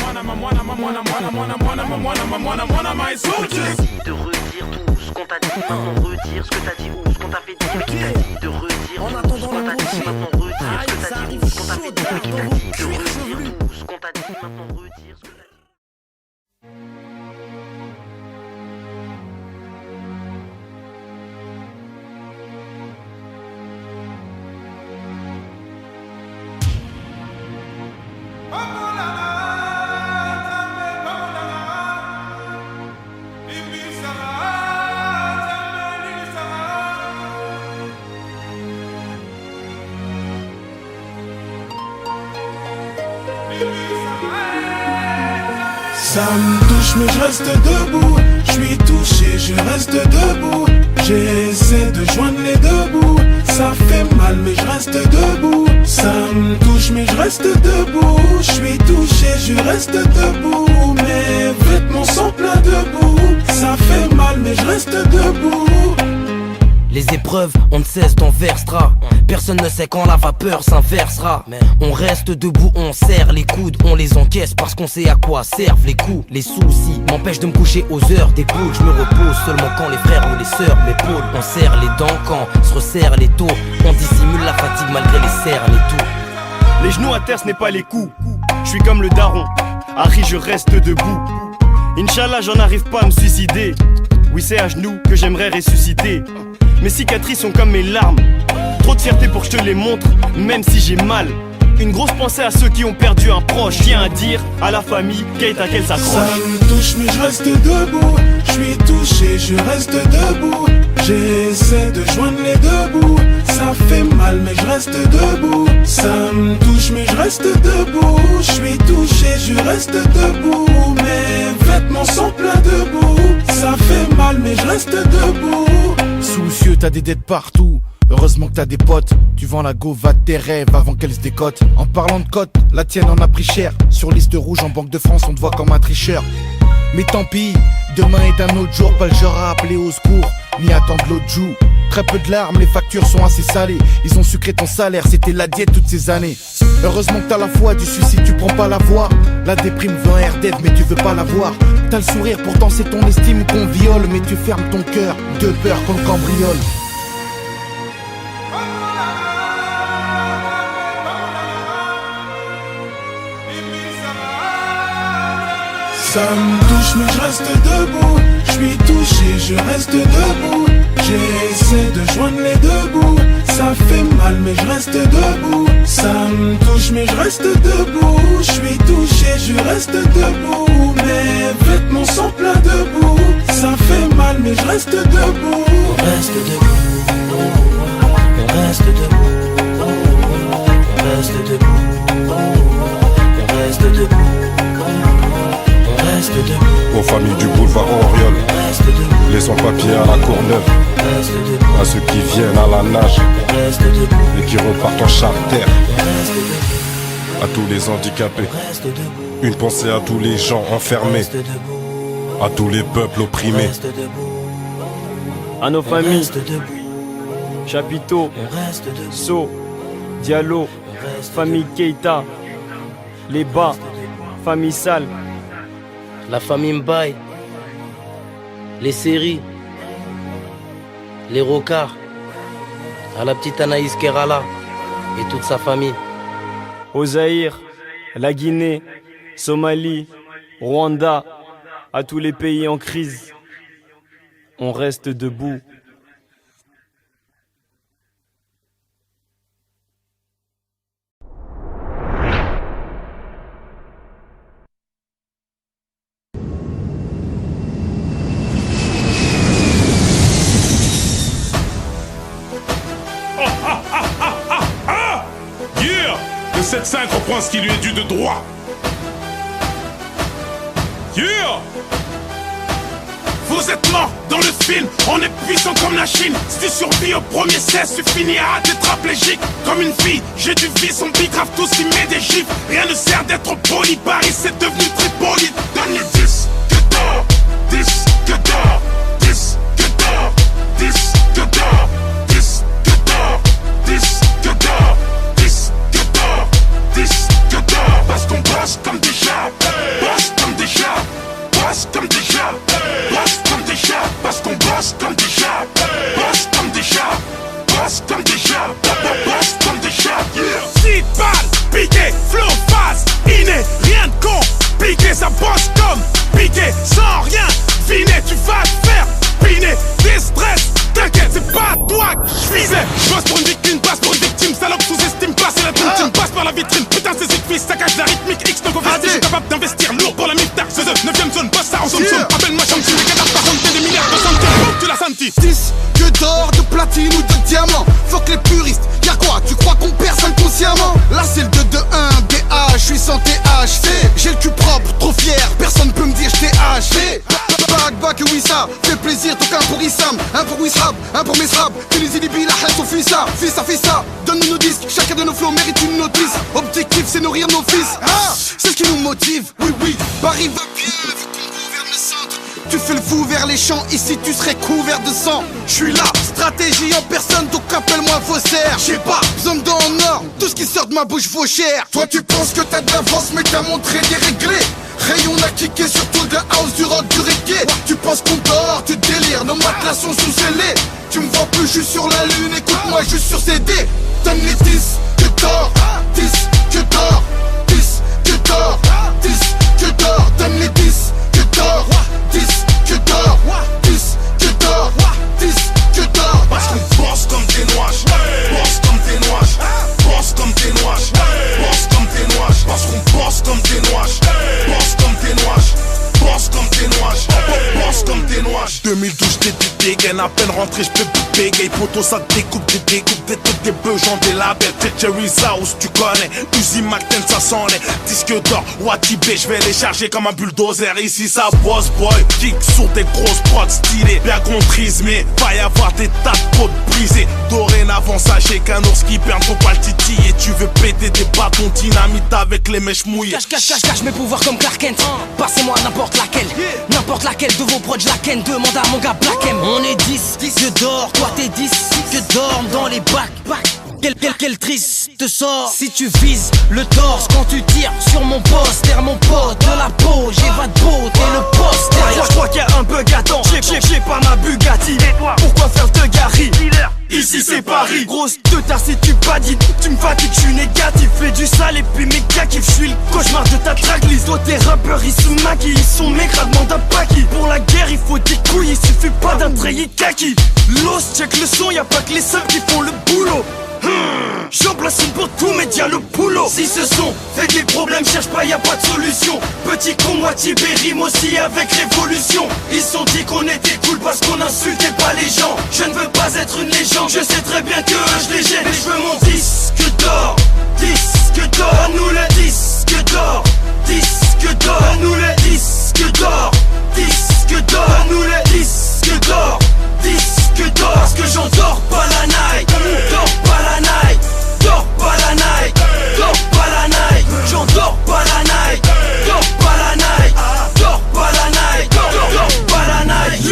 my soldiers. De redire tout ce qu'on t'a dit, maintenant redire ce que t'as dit ou ce qu'on t'a fait dire. Mais qui t'a dit de redire tout ce qu'on t'a dit, maintenant redire ce que t'as dit ou ce qu'on t'a fait dire. Mais qui t'a dit de redire tout ce qu'on t'a dit, maintenant redire ce que t'as dit. Ça me touche mais je reste debout. Je suis touché, je reste debout. J'essaie de joindre les deux bouts. Ça fait mal mais je reste debout. Ça me touche mais je reste debout. Je suis touché, je reste debout. Mes vêtements sont pleins de boue. Ça fait mal mais je reste debout. Les épreuves, on ne cesse d'en versera. Personne ne sait quand la vapeur s'inversera. On reste debout, on serre les coudes, on les encaisse parce qu'on sait à quoi servent les coups. Les soucis m'empêchent de me coucher aux heures des poules. Je me repose seulement quand les frères ou les sœurs m'épaulent. On serre les dents quand se resserrent les taux. On dissimule la fatigue malgré les cernes et tout. Les genoux à terre, ce n'est pas les coups. Je suis comme le daron. Harry, je reste debout. Inch'Allah, j'en arrive pas à me suicider. Oui, c'est à genoux que j'aimerais ressusciter. Mes cicatrices sont comme mes larmes. Trop de fierté pour que je te les montre, même si j'ai mal. Une grosse pensée à ceux qui ont perdu un proche. Tiens à dire à la famille Keita qu'elle s'accroche. Ça me touche mais je reste debout. Je suis touché, je reste debout. J'essaie de joindre les deux bouts. Ça fait mal mais je reste debout. Ça me touche mais je reste debout. Je suis touché, je reste debout. Mes vêtements sont pleins de boue. Ça fait mal mais je reste debout. Soucieux, t'as des dettes partout. Heureusement que t'as des potes. Tu vends la go, va de tes rêves avant qu'elle se décote. En parlant de cote, la tienne en a pris cher. Sur liste rouge en Banque de France, on te voit comme un tricheur. Mais tant pis, demain est un autre jour. Pas le genre à appeler au secours, ni attendre l'autre joue. Très peu de larmes, les factures sont assez salées. Ils ont sucré ton salaire, c'était la diète toutes ces années. Heureusement que t'as la foi, du suicide tu prends pas la voix. La déprime veut un RDF mais tu veux pas l'avoir. T'as le sourire, pourtant c'est ton estime qu'on viole. Mais tu fermes ton cœur, de peur qu'on le cambriole. Ça me touche mais je reste debout. Je suis touché, je reste debout. J'essaie de joindre les deux bouts. Ça fait mal mais je reste debout. Ça me touche mais je reste debout. Je suis touché, je reste debout. Mes vêtements sont pleins de boue. Ça fait mal mais je reste debout. On reste debout. On reste debout. On reste debout. On reste debout. Aux familles du boulevard Oriol, les sans-papiers à la Courneuve, à ceux qui viennent à la nage et qui repartent en charter, à tous les handicapés, une pensée à tous les gens enfermés, à tous les peuples opprimés, à nos familles, Chapiteau, So, Diallo, famille Keita, les Bas, famille Sale, la famille Mbaye, les séries, les Rocards, à la petite Anaïs Kerala et toute sa famille. Au Zaïre, la Guinée, Somalie, Rwanda, à tous les pays en crise, on reste debout. Yeah! Le 7-5 reprend ce qui lui est dû de droit. Yeah! Vous êtes morts dans le film, on est puissant comme la Chine. Si tu survis au premier cesse, tu finiras tétraplégique. Comme une fille, j'ai du vice, on bicrave tous qui met des gifs. Rien ne sert d'être poli, Paris c'est devenu Tripoli. Donne les 10 que d'or, 10 que d'or, 10 que d'or, 10 que d'or, 10 que d'or, 10 que d'or, 10 que d'or, 10 que d'or. Parce qu'on bosse comme des chats, bosse comme des chats, bosse comme des chats, bosse comme des chats. Parce qu'on bosse comme des chats, bosse comme des chats, bosse comme des chats, bosse comme des chats. Six balles, piqué, flow, phase, inné, rien de compliqué. Ça bosse comme piqué, sans rien deviner. Tu vas te faire piner, déstress. T'inquiète, c'est pas toi que je visais. Bosse pour une victime, passe pour une victime. Salope sous-estime, passe à la dream team, passe par la vitrine. Putain, c'est fils, ça cache la rythmique. X, donc je suis capable d'investir lourd pour la miftar. C'est 9ème zone, bosse ça en somme. Appelle-moi Shamsi, les cadavres par contre, des milliards de centimes. Tu l'as senti. 10 que d'or, de platine ou de diamant. Fuck les puristes, y'a quoi? Tu crois qu'on perce inconsciemment? Là c'est le 2-2-1, BH, je suis sans THC. J'ai le cul propre, trop fier, personne peut me dire j't'ai haché. Back, oui ça, fait plaisir, tout qu'un pour Issam, un pour Wissrab, un pour Mesrab. Tunisie, Libye, la haine, Fissa, Fissa. Donne-nous nos disques, chacun de nos flots mérite une notice. Objectif c'est nourrir nos fils, c'est ce qui nous motive. Oui, Paris va bien, vu qu'on gouverne le centre. Tu fais le fou vers les champs, ici tu serais couvert de sang. J'suis là, stratégie en personne, donc appelle-moi faussaire. J'ai pas besoin d'en or, tout ce qui sort de ma bouche vaut cher. Toi tu penses que t'as de l'avance mais t'as montré déréglé. Rayon a kické sur tout de la house, du rock, du reggae. Tu penses qu'on dort, tu délires, nos matelas sont sous scellés. Tu me vois plus, juste sur la lune, écoute-moi juste sur CD. Donne les 10 que d'or, 10 que d'or, 10 que d'or, 10 que d'or. Donne les 10 que d'or, 10 que d'or, 10 que d'or, 10 que d'or. Parce qu'on bosse comme des noiches, bosse comme des noiches, bosse comme des noiches, bosse comme des noiches. Parce qu'on bosse comme des noiches, bosse comme des noiches, bosse comme des noiches, bosse comme des noiches. 2012 j'étais dégaine, à peine rentré j'peux plus bégayer. Poto ça découpe, des têtes, des beugents, des labels. T'es Jerry's House, tu connais, Uzi McTen ça sent les disques d'or. Watibé, j'vais les charger comme un bulldozer. Ici ça boss boy, kick sur des grosses prods stylées. Bien contrismé, va y avoir des tas de potes brisés. Dorénavant sachez qu'un ours qui perd faut pas le titiller. Tu veux péter des bâtons dynamite avec les mèches mouillées. Cache mes pouvoirs comme Clark Kent. Passez-moi n'importe laquelle de vos prods, la ken. Demande à mon gars Black M. On est 10 que d'or, toi t'es 10 que dorment dans les bacs. Quel triste sort si tu vises le torse quand tu tires sur mon poster, mon pote de la peau. J'ai pas de peau, t'es le poster. Je crois qu'il y a un bug, attends, j'ai pas ma Bugatti. Pourquoi faire de Gary? Ici c'est Paris. Grosse de ta si tu pas dit, tu me fatigues, je suis négatif. Fais du sale et puis mes gars kiffent, je suis le cauchemar de ta tracklist. Toi tes rappeurs ils se maquillent, ils sont maigres, demande à Paki. Pour la guerre il faut des couilles, il suffit pas d'un treillis kaki. Lost check le son, y'a pas que les seuls qui font le boulot. J'en place une pour tout média le boulot. Si ce son fait des problèmes, cherche pas, y'a pas de solution. Petit con moitié rime aussi avec révolution. Ils sont dit qu'on était cool parce qu'on insultait pas les gens. Je ne veux pas être une légende, je sais très bien que je les gêne. Mais je veux mon disque d'or, disque d'or, nous le disque d'or, disque d'or, nous le disque d'or, disque d'or, nous le disque d'or, disque d'or. Parce que j'en dors pas la night, dors pas la night, dors pas la night, dors pas la night, j'en dors pas la night, dors pas la night, dors pas la night, dors pas la night.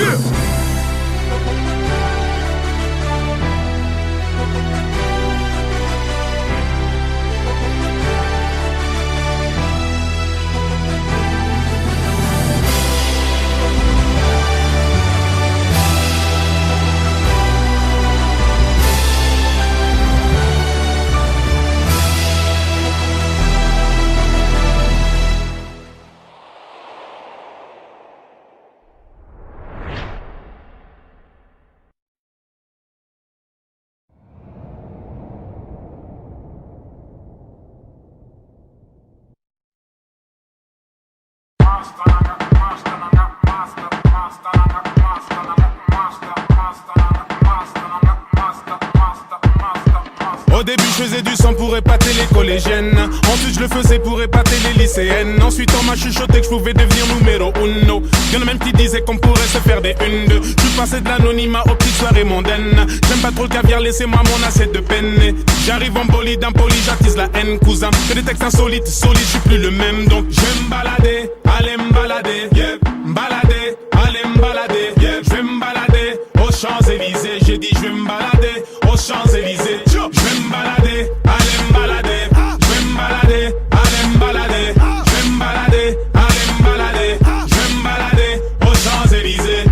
Au début je faisais du sang pour épater les collégiennes. Ensuite je le faisais pour épater les lycéennes. Ensuite on m'a chuchoté que je pouvais devenir numéro uno. Y'en a même qui disaient qu'on pourrait se faire des une-deux. Je suis passé de l'anonymat aux petites soirées mondaines. J'aime pas trop le caviar, laissez-moi mon assiette de penne. J'arrive en bolide, impoli, j'attise la haine, cousin. Que des textes insolites, solides, je suis plus le même. Donc je vais me balader, allez me balader, yeah. M'balader, allez me balader, yeah. Je vais me balader aux Champs-Élysées. J'ai dit je vais me balader aux Champs-Élysées. Je vais me balader, allez me balader. Je vais me balader, allez me balader. Je vais me balader, allez me balader. Je vais me balader aux Champs-Élysées.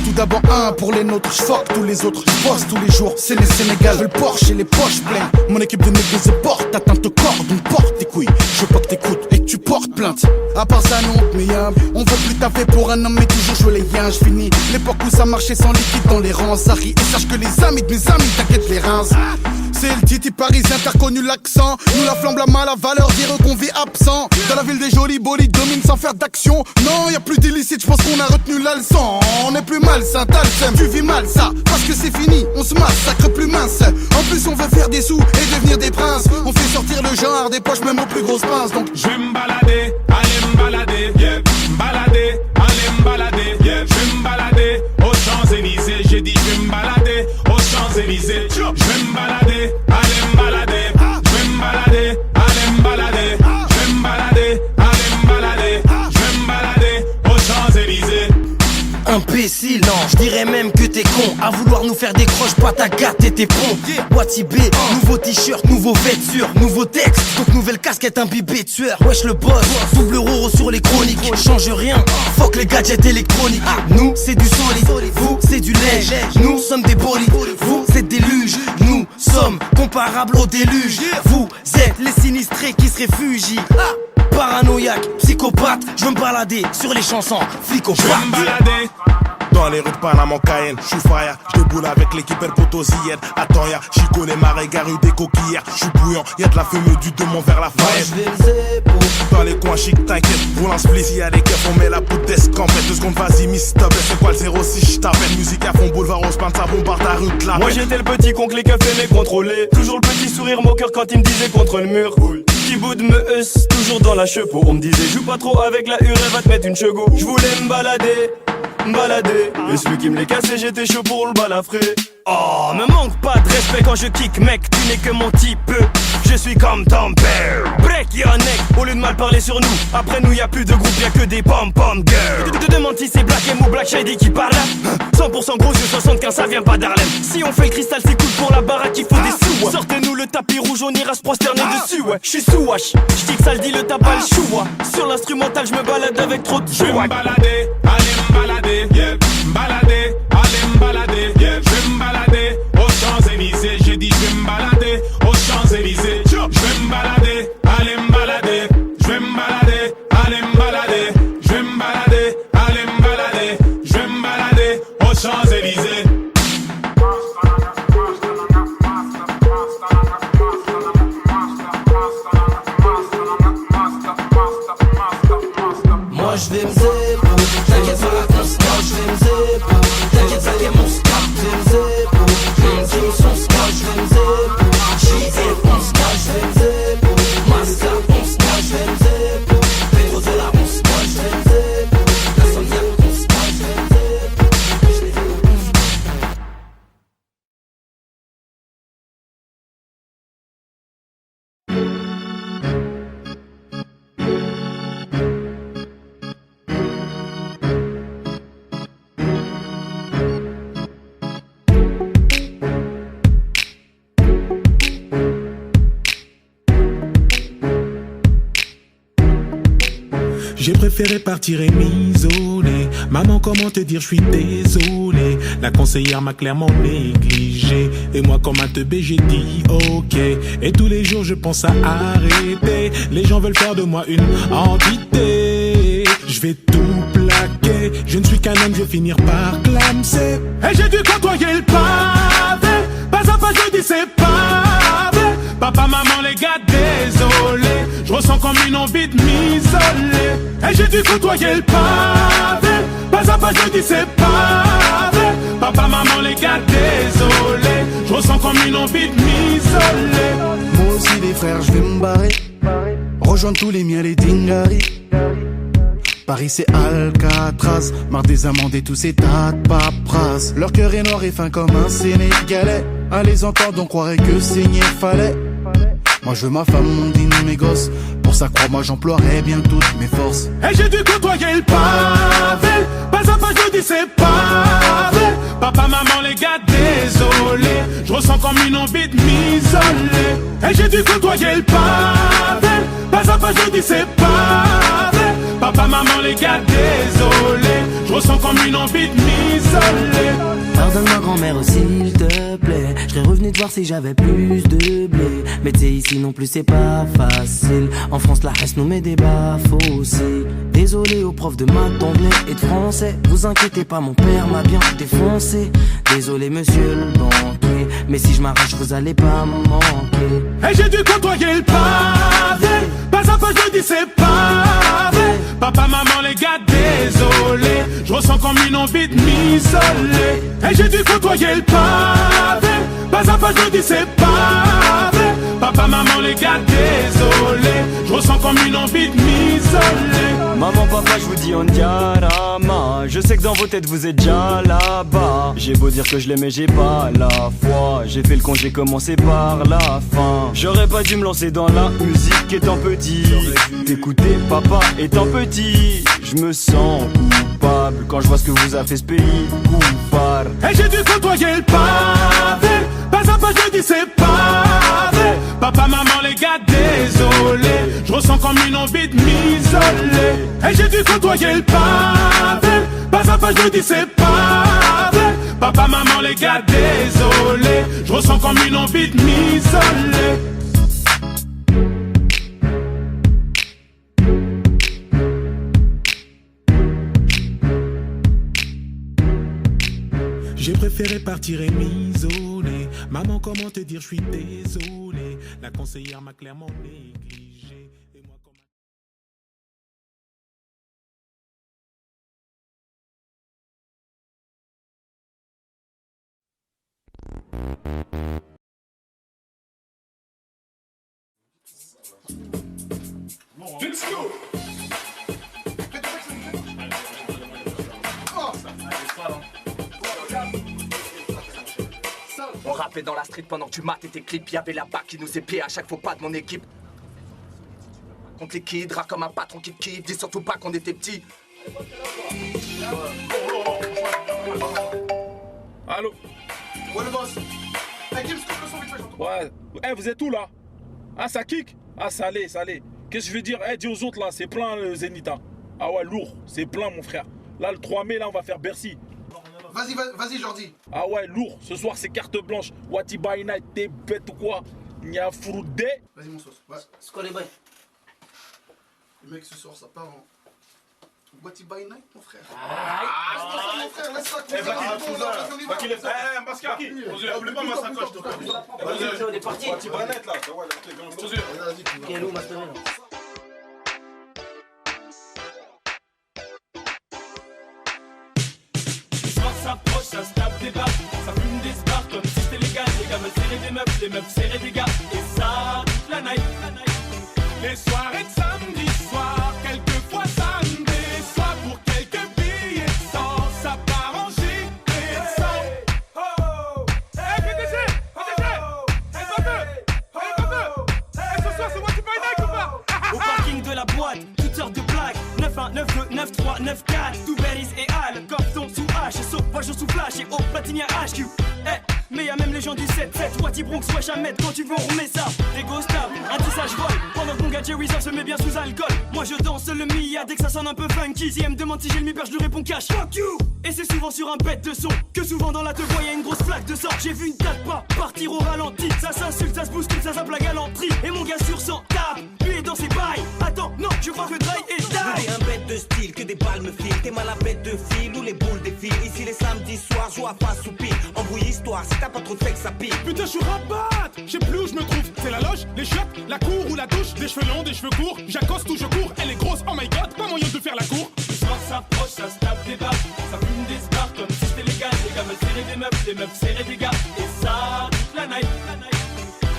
Tout d'abord un pour les nôtres, j'fuck tous les autres, j'bosse tous les jours, c'est les Sénégal. Je veux le Porsche et les poches pleines. Mon équipe de négros se porte, atteinte au corps, donc porte tes couilles. Je veux pas que t'écoutes et que tu portes plainte. À part ça non, mais on veut plus taffer pour un homme, mais toujours jouer les yens. J'finis l'époque où ça marchait sans liquide dans les rangs. Ça rit et sache que les amis de mes amis t'inquiètent les reins. C'est le titi parisien, t'as reconnu l'accent. Nous la flambe, la mal, la valeur, dire qu'on vit absent. Dans la ville des jolis bolides, domine sans faire d'action. Non, y'a plus d'illicite, j'pense qu'on a retenu la leçon. On est plus malsain, t'as le seum, tu vis mal ça. Parce que c'est fini, on se massacre plus mince. En plus on veut faire des sous et devenir des princes. On fait sortir le genre des poches même aux plus grosses pinces. Donc je vais me balader, allez me balader, yeah. M'balader, allez me balader, yeah. Je vais me balader aux Champs-Élysées. J'ai dit je vais me balader aux Champs-Élysées. Je vais me balader, allez me balader. Je vais me balader, allez me balader. Je vais me balader, allez me balader. Je vais me balader aux Champs-Élysées. Imbécile, non, je dirais même que t'es con. À vouloir nous faire des croches, pas ta gâte et tes ponts. Wati B, nouveau t-shirt, nouveau vêture, nouveau texte, donc nouvelle casquette imbibée de sueur. Wesh le boss, double euro sur les chroniques. Change rien, fuck les gadgets électroniques. Nous c'est du solide, vous c'est du lait. Nous sommes des bolides, vous c'est des luges. Nous sommes comparables au déluge. Vous êtes les sinistrés qui se réfugient. Paranoïaque, psychopathe, je veux me balader sur les chansons, flic au Je vais me balader dans les rues de Panama en Cayenne, j'suis fire, j'déboule avec l'équipe El Potosien. Attends y'a, j'y connais ma rue des coquillères. J'suis bouillant, y'a de la fumée du démon vers la Fayette. Dans les coins chic, t'inquiète, roule un split, y'a des keufs, on met la poudre d'escampette. 2 secondes, vas-y, miss stop, c'est quoi le 06, j't'appelle. Musique à fond, boulevard, on se peint, ça bombarde ta rue de la Moi j'étais le petit con que les keufs aimaient contrôler. Toujours le petit sourire moqueur quand il me disait contre le mur. Petit bout de me heusse, toujours dans la chepeau. On me disait, joue pas trop avec la hure, elle va te mettre une chego. J'voulais me balader. Et celui qui me les cassait, j'étais chaud pour le balafrer. Oh, me manque pas de respect quand je kick, mec, tu n'es que mon type. Je suis comme ton père. Break your neck, au lieu de mal parler sur nous. Après nous, y'a plus de groupe, y'a que des pom-pom girls. Te demande si c'est Black M ou Black Shady qui parle. 100% gros yeux, 75, ça vient pas d'Harlem. Si on fait le cristal, c'est cool pour la baraque, il faut des sous. Ouais. Sortez-nous le tapis rouge, on ira se prosterner dessus, ouais. J'suis sous wash, j'dis que ça le dit, le tape le chou, ouais. Sur l'instrumental, j'me balade avec trop de Je vais me balader, allez me balader, yeah. M'balader, allez me balader, yeah. Je vais me balader aux Champs-Élysées. J'ai dit je vais me balader aux Champs-Élysées. Je vais me balader, allez me balader. Je vais me balader, allez me balader. Je vais me balader, allez me balader. Je vais me balader aux Champs-Élysées. Moi je vais me zéro, t'inquiète pas qu'on se cache, je vais me zéro. T'inquiète pas que mon scap, je vais me zéro. Je vais son scap, je vais me zéro. J'y vais, on se cache, je vais me zéro. Master, on se cache, je vais me zéro. Pedro de la, on se cache, je vais me zéro. La Sonia, on se cache, je vais me zéro. Je l'ai vu. J'ai préféré partir et m'isoler. Maman, comment te dire, je suis désolé. La conseillère m'a clairement négligé. Et moi, comme un teubé, j'ai dit ok. Et tous les jours, je pense à arrêter. Les gens veulent faire de moi une entité. Je vais tout plaquer. Je ne suis qu'un homme, je vais finir par clamser. Et j'ai dû côtoyer le pavé. Pas à pas, je dis c'est pavé. Papa, maman, les gars, désolé. Je ressens comme une envie de m'isoler. Et j'ai dû côtoyer le pavé. Pas à pas, je dis c'est pavé. Papa, maman, les gars, désolé. Je Je ressens comme une envie de m'isoler. Moi aussi les frères, je vais me barrer. Rejoindre tous les miens, les dingaris. Paris c'est Alcatraz, marre des amendes et tous ces tas de paperasses. Leur cœur est noir et fin comme un Sénégalais. À les entendre on croirait que saigner fallait. Moi je veux ma femme, mon dîner, mes gosses. Pour ça crois-moi j'emploierai bien toutes mes forces. Et j'ai dû côtoyer le pavé. Pas à pas je dis c'est pas vrai. Papa, maman, les gars, désolé. Je ressens comme une envie de m'isoler. Et j'ai dû côtoyer le pavé. Pas à pas je dis c'est pas vrai. Papa, maman, les gars, désolé. Je ressens comme une envie de m'isoler. Pardonne ma grand-mère s'il te plaît. Je serais revenu te voir si j'avais plus de blé. Mais t'sais ici non plus c'est pas facile. En France la reste nous met des baffes aussi. Désolé aux profs de maths, d'anglais et de français. Vous inquiétez pas, mon père m'a bien défoncé. Désolé monsieur le banquier, mais si je m'arrache vous allez pas me manquer. Et j'ai dû côtoyer le pavé. Pas à pas je dis c'est pas vrai. Papa, maman, les gars, désolé. Je ressens comme une envie de m'isoler. Et j'ai dû côtoyer le pavé. Pas à pas je dis c'est pas vrai. Papa, maman, les gars, désolé. Je ressens comme une envie de m'isoler. Maman, papa, je vous dis on diarama. Je sais que dans vos têtes vous êtes déjà là-bas. J'ai beau dire que je l'aimais, j'ai pas la foi. J'ai fait le con, j'ai commencé par la fin. J'aurais pas dû me lancer dans la musique étant petit. T'écouter papa étant petit. Je me sens coupable quand je vois ce que vous a fait ce pays coupable. Et j'ai dû côtoyer le pavé. Pas à pas je dis c'est pas vrai. Papa, maman, les gars, désolé. Je ressens comme une envie de m'isoler. Et j'ai dû côtoyer le pavé. Pas à pas je dis c'est pas vrai. Papa, maman, les gars, désolé. Je ressens comme une envie de m'isoler. J'ai préféré partir et m'isoler. Maman, comment te dire, je suis désolé. La conseillère m'a clairement négligé. Et moi, comment... Let's go. On rappelait dans la street pendant que tu matais tes clips. Y'avait la bac qui nous épiait à chaque faux pas de mon équipe. Contre les kids, rat comme un patron qui te kiffe. Dis surtout pas qu'on était petits. Allô? Ouais le boss. Hey Gims, coupe le son vite fait, j'entends. Ouais. Eh, vous êtes où là? Ah, ça kick? Ah, ça allait, ça allait. Qu'est-ce que je veux dire? Eh, dis aux autres là, c'est plein le Zénith. Hein. Ah ouais, lourd, c'est plein mon frère. Là, le 3 mai, là, on va faire Bercy. Vas-y Jordi. Ah ouais, lourd. Ce soir, c'est carte blanche. Wati by night, t'es bête ou quoi? Nya Froudé. Vas-y mon sauce. Ouais. C'est quoi les bails? Le mec ce soir ça part en Wati by night mon frère. Mon frère, laisse ça. Oublie pas ma sacoche. On est parti. Wati by night là. Il est où ma semaine? S'approche, ça se tape des barres, ça fume des spars comme si c'était légal. Les gars me serraient des meufs, les meufs serraient des gars. Et ça, toute la night. Les soirées de samedi soir, quelquefois ça me déçoit. Pour quelques billets de sang, ça part en gilet de sang. Oh, hey PDG, elle va peu, ce soir c'est moi qui paye night ou pas? Au parking de la boîte, toutes sortes de blagues. 9-1, 9-2, 9-3, 9-4, tout Berries et Al, Corton sous H, sauvage sous flash et au platine à HQ. Eh, mais y'a même les gens du 7-7, Wati Bronx, wesh Ahmed, quand tu veux on remet ça. Des ghost tables, un tissage vol, pendant que mon gars Jerry se met bien sous alcool. Moi je danse le Mia dès que ça sonne un peu funky. Si elle me demande si j'ai le mi-père, je lui réponds cash, fuck you. Et c'est souvent sur un bête de son, que souvent dans la te voix y'a une grosse flaque de sang. J'ai vu une date pas partir au ralenti, ça s'insulte, ça se bouscule, ça zappe la galanterie. Et mon gars sur 100 tape, lui est dans ses bails. Attends, non, je crois que Dry est die. T'es un bête de style, que des balles me filent. T'es mal à bête de fil ou les boules défilent. Ici les samedis soirs, joue à face ou pile. Embrouille histoire, si t'as pas trop de fake, ça pique. Putain, je suis rabat. Je sais plus où je me trouve. C'est la loge, les chiottes, la cour ou la douche. Des cheveux longs, des cheveux courts. J'accoste ou je cours. Elle est grosse, oh my god, pas moyen de faire la cour. Le soir s'approche, ça se tape des barres, ça fume des spars comme si c'était légal. Les gars me serraient des meufs, les meufs serraient des gars. Et ça, toute la night.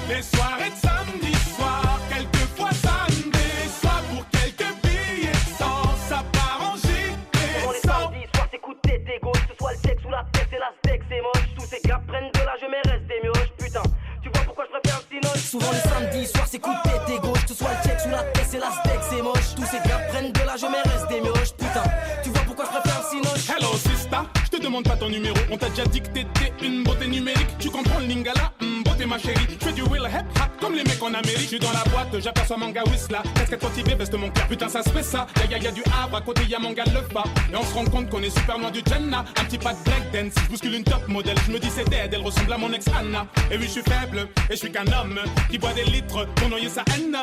Les soirées de samedi soir, quelquefois ça me déçoit. Pour quelques billets sans, ça part en gîte. Pendant les samedis soirs, t'écoutes tes égos, que ce soit le sexe ou la tête, c'est la steak, c'est moche. Tous ces gars prennent de l'âge, mais restent des mioches. Putain, tu vois pourquoi je préfère un cinoche. Souvent les samedis soirs, c'est coup de tête et gauche. Que ce soit le check sous la tête, c'est la steak, c'est moche. Tous ces gars prennent de l'âge, mais restent des mioches. Putain, tu vois pourquoi je préfère un cinoche. Hello sister, je te demande pas ton numéro. On t'a déjà dit que t'étais une beauté numérique. Tu comprends le lingala, beauté ma chérie. Je fais du will hip hop comme les mecs en Amérique. Je suis dans la boîte, j'aperçois mon gars Whistla. Casquette motivée, veste mon cœur. Putain ça se fait ça. Y'a du Havre, à côté y'a mon gars le bas. Et on se rend compte qu'on est super loin du Jenna. Un petit pas de breakdance, je bouscule une top modèle. Je me dis c'est dead, elle ressemble à mon ex Anna. Et oui je suis faible, et je suis qu'un homme qui boit des litres pour noyer sa haine.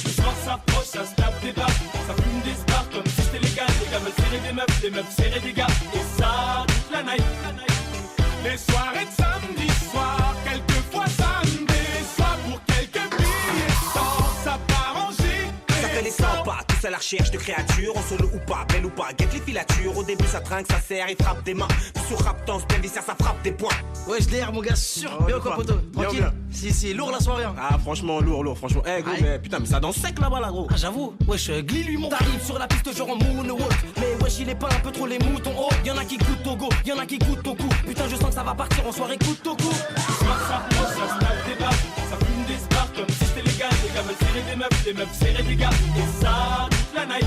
Le soir s'approche, ça se tape des barres. Ça fume des stars comme si c'était légal. Les gars veulent serrer des meufs serrer des gars. Et ça toute la night. Les soirées de samedi soir, quelquefois ça me déçoit. Pour quelques billets sans, ça part en gîte. Ça fait les 100 pas, tous à la recherche de créatures. En solo ou pas, belle ou pas, guette les filatures. Au début ça trinque, ça serre, il frappe des mains. Puis sur rap danse, bien viscère, ça frappe des points. Ouais, je l'air mon gars, sûr. Bien quoi poto? Tranquille. Si, lourd la soirée. Hein. Ah franchement lourd, franchement. Eh gros, mais putain, mais ça danse sec là-bas là gros. Ah j'avoue, wesh, Glee lui mon. T'arrives sur la piste genre en moonwalk. Mais wesh, il est pas un peu trop les moutons. Oh, y'en a qui goûtent au go, y'en a qui goûtent au cou. Putain, je sens que ça va partir en soirée, coûte au cou. Ça s'approche, ça se tape des barres. Ça fume des stars comme si c'était légal. Les gars veulent serrer des meufs serrer des gars. Et ça toute la night.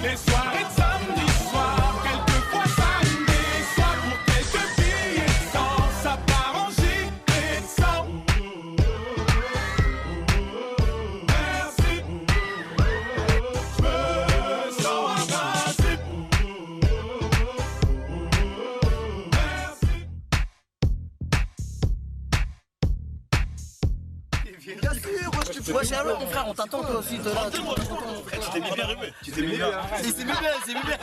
Les soirées de samedi soir, quelquefois ça me déçoit. Pour quelques billets sans, ça part en gîte et sans. Merci, je me sens invincible. Bien sûr, wesh, alors mon frère, on t'attend toi aussi. Tu t'es mis bien rubé. Tu t'es mis bien. C'est mis bien.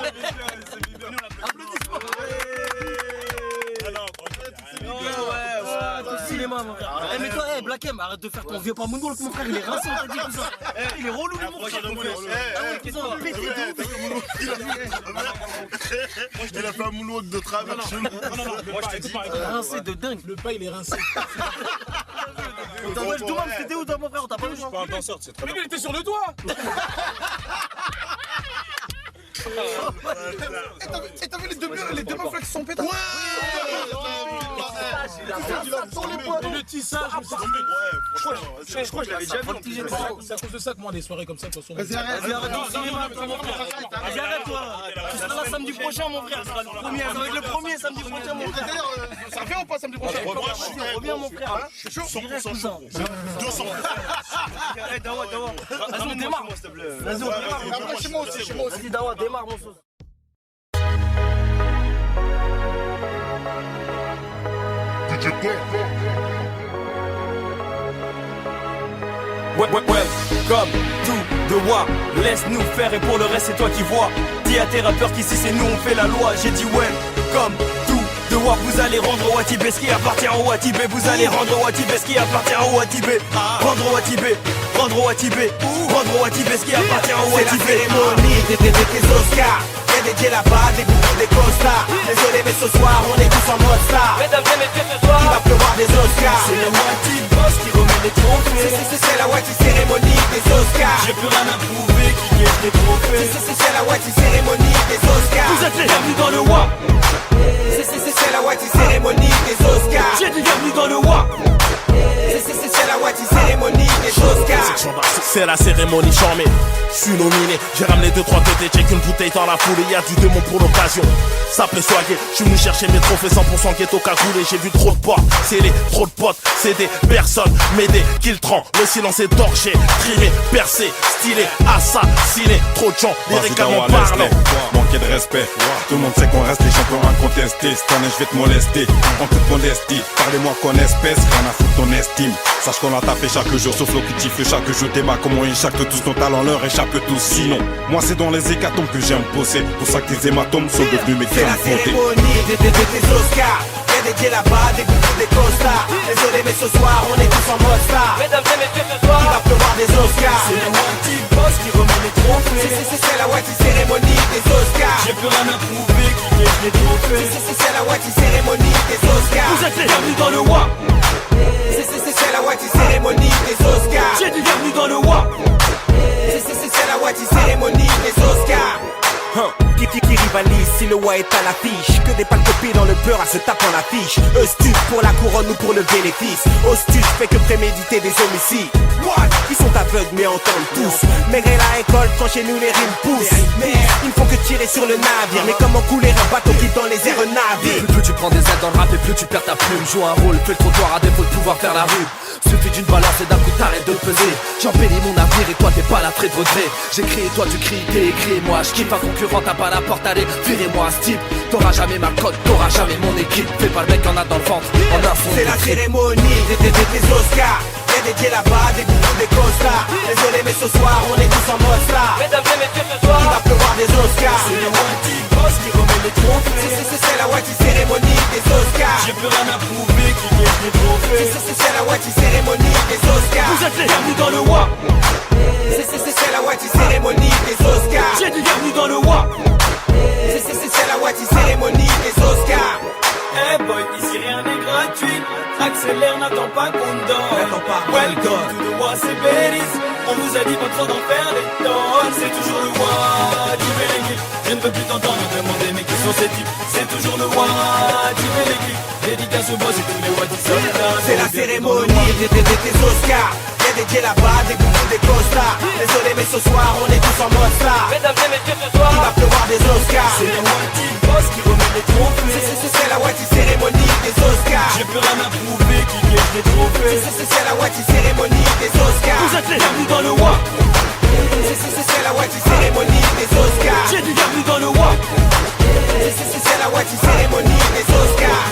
Applaudissements. Ouais, ton cinéma, mon frère. Mais toi, Black M, arrête de faire ton vieux pas moonwalk, mon frère, il est rincé, on t'a dit tout ça. Il est relou, le mon frère. Moi je t'ai fait un moonwalk de travers. Non, moi je t'ai dit, rincé de dingue. Le pas, il est rincé. Wesh, Doumam, c'était où toi, mon frère? On t'a pas vu? Je suis pas un danseur, c'est très bien. Mais il était sur le toit. Et t'as vu les deux meufs là qui sont pétées? Le tissage, je crois que je l'avais déjà vu. C'est à cause de ça que moi, des soirées comme ça, de toute façon. Vas-y, arrête ton cinéma, vas-y, arrête-toi. Tu seras là samedi prochain, mon frère. Ça va être le premier samedi prochain, mon frère. D'ailleurs, ça revient ou pas samedi prochain? Reviens, mon frère. 100% chaud. 200%. Dawa. Vas-y, on démarre. Vas-y, on démarre. Chez moi aussi. Vas-y, Dawa, démarre, mon sauce. Comme tout devoir, laisse-nous faire et pour le reste c'est toi qui vois. Dis à tes rappeurs qu'ici c'est nous on fait la loi. J'ai dit ouais, comme tout devoir, vous allez rendre au Watibé ce qui appartient au Watibé. Vous allez rendre au Watibé ce qui appartient au Watibé. Rendre au Watibé, rendre au Watibé, rendre au Watibé ce qui appartient au Watibé. C'est la cérémonie des Oscars. Y'a des DJ là-bas, des goûts, des costards. Désolé mais ce soir on est tous en mode star. Mesdames et messieurs ce soir, il va pleuvoir des Oscars. C'est le Wati Boss qui remet les trophées. C'est la Wati cérémonie des Oscars. J'ai plus rien à prouver, qui gagne les trophées. C'est la Wati cérémonie des Oscars. Vous êtes les bienvenus dans le WAP. C'est la Wati cérémonie des Oscars. J'ai dit bienvenue dans le WAP. C'est la Wati cérémonie des Oscars. C'est la cérémonie charmée. Je suis nominé, j'ai ramené 2-3 têtes, j'ai qu'une bouteille dans la foule et y'a du démon pour l'occasion. Ça peut soigner, je suis venu chercher mes trophées 100% ghetto cagoulé. J'ai vu trop de portes, scellés, trop de potes, c'est des personnes, m'aider, qu'ils tremblent. Le silence est torché, trimé, percé, stylé, assassiné. Trop de gens, les réclamants parlent. Manquer de respect, tout le monde sait qu'on reste les champions incontestés. Cette année je vais te molester, en toute modestie. Parlez-moi qu'en espèce, rien à foutre ton estime. Sache qu'on a tapé chaque jour, sauf l'objectif chaque jour. Débat comment ils échappent tous nos talents, leur échappe tous. Sinon, moi c'est dans les hécatombes que j'aime bosser. Pour ça que tes hématomes sont devenus mes c'est la cérémonie des Oscars. Y'a des DJ là-bas, des goûts, des costards. Désolé mais ce soir on est tous en mode star. Mesdames et messieurs ce soir, il va pleuvoir des Oscars. C'est le Wati Boss qui remet les trophées. C'est la Wati cérémonie des Oscars. J'ai plus rien à prouver, qui gagne les trophées. C'est la Wati cérémonie des Oscars. Vous êtes les bienvenus dans le WAP. Wati cérémonie des Oscars. Qui rivalise si le roi est à l'affiche. Que des palcopies dans le beurre à se taper en affiche. Eustus pour la couronne ou pour le bénéfice. Ostus fait que préméditer des homicides. What? Ils sont aveugles mais entendent tous. Maigret la récolte quand chez nous les rimes poussent. Ils ne font que tirer sur le navire. Mais comment couler un bateau qui dans les airs navigue? Plus tu prends des aides dans le rap et plus tu perds ta plume. Joue un rôle, fais le trottoir à défaut de pouvoir faire la rue. Suffit d'une balance et d'un coup t'arrêtes de te peser. J'embellis mon avenir et toi t'es pas là très de regret. J'écris et toi tu cries, t'es écrit. Moi je kiffe un concurrent, t'as pas la porte, allez, virez-moi ce type. T'auras jamais ma cote, t'auras jamais mon équipe. Fais pas le mec en a dans le ventre, en a fond. C'est la cérémonie des Oscars. Y'a des DJ là-bas, des gourous, des costards. Désolé mais ce soir on est tous en mode star. Mesdames et messieurs ce soir, il va pleuvoir des Oscars. C'est le Wati Boss qui remet les trophées. C'est la Wati cérémonie des Oscars. J'ai plus rien à prouver, qui gagne les trophées. C'est la Wati cérémonie des Oscars. Vous êtes les bienvenus dans le WAP. C'est la Wati cérémonie des Oscars. J'ai dit bienvenue dans le WAP. C'est la Wati cérémonie des Oscars. Eh boy, ici rien n'est gratuit. Accélère, n'attends pas qu'on dort. Welcome to the Waseberis. On vous a dit pas trop d'en faire des tonnes. C'est toujours le roi du Bélégué. Je ne peux plus t'entendre demander mais qui sont ces types. C'est toujours le roi du Bélégué. Dédicace au boss et tous les Wati soldats. C'est la cérémonie des Oscars. Y'a des DJ là-bas, des gourous, des costards. Désolé mais ce soir on est tous en mode star. Mesdames et messieurs ce soir, il va pleuvoir des Oscars. C'est le Wati Boss qui remet les trophées. C'est la Wati cérémonie des Oscars. J'ai plus rien à prouver, qui gagne les trophées. C'est la Wati cérémonie des Oscars. Vous êtes les bienvenus dans le WAP. C'est la Wati cérémonie des Oscars. J'ai dit bienvenue dans le WAP. C'est la Wati cérémonie des Oscars.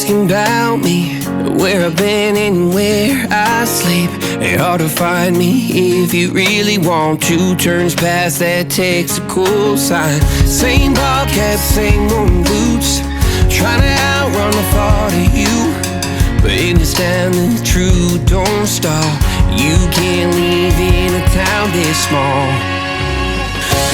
asking about me, where I've been and where I sleep. It's hard to find me if you really want to. Turns past that tactical sign. Same ball cap, same moon boots. Trying to outrun the thought of you, but in this town the truth don't stop. You can't live in a town this small.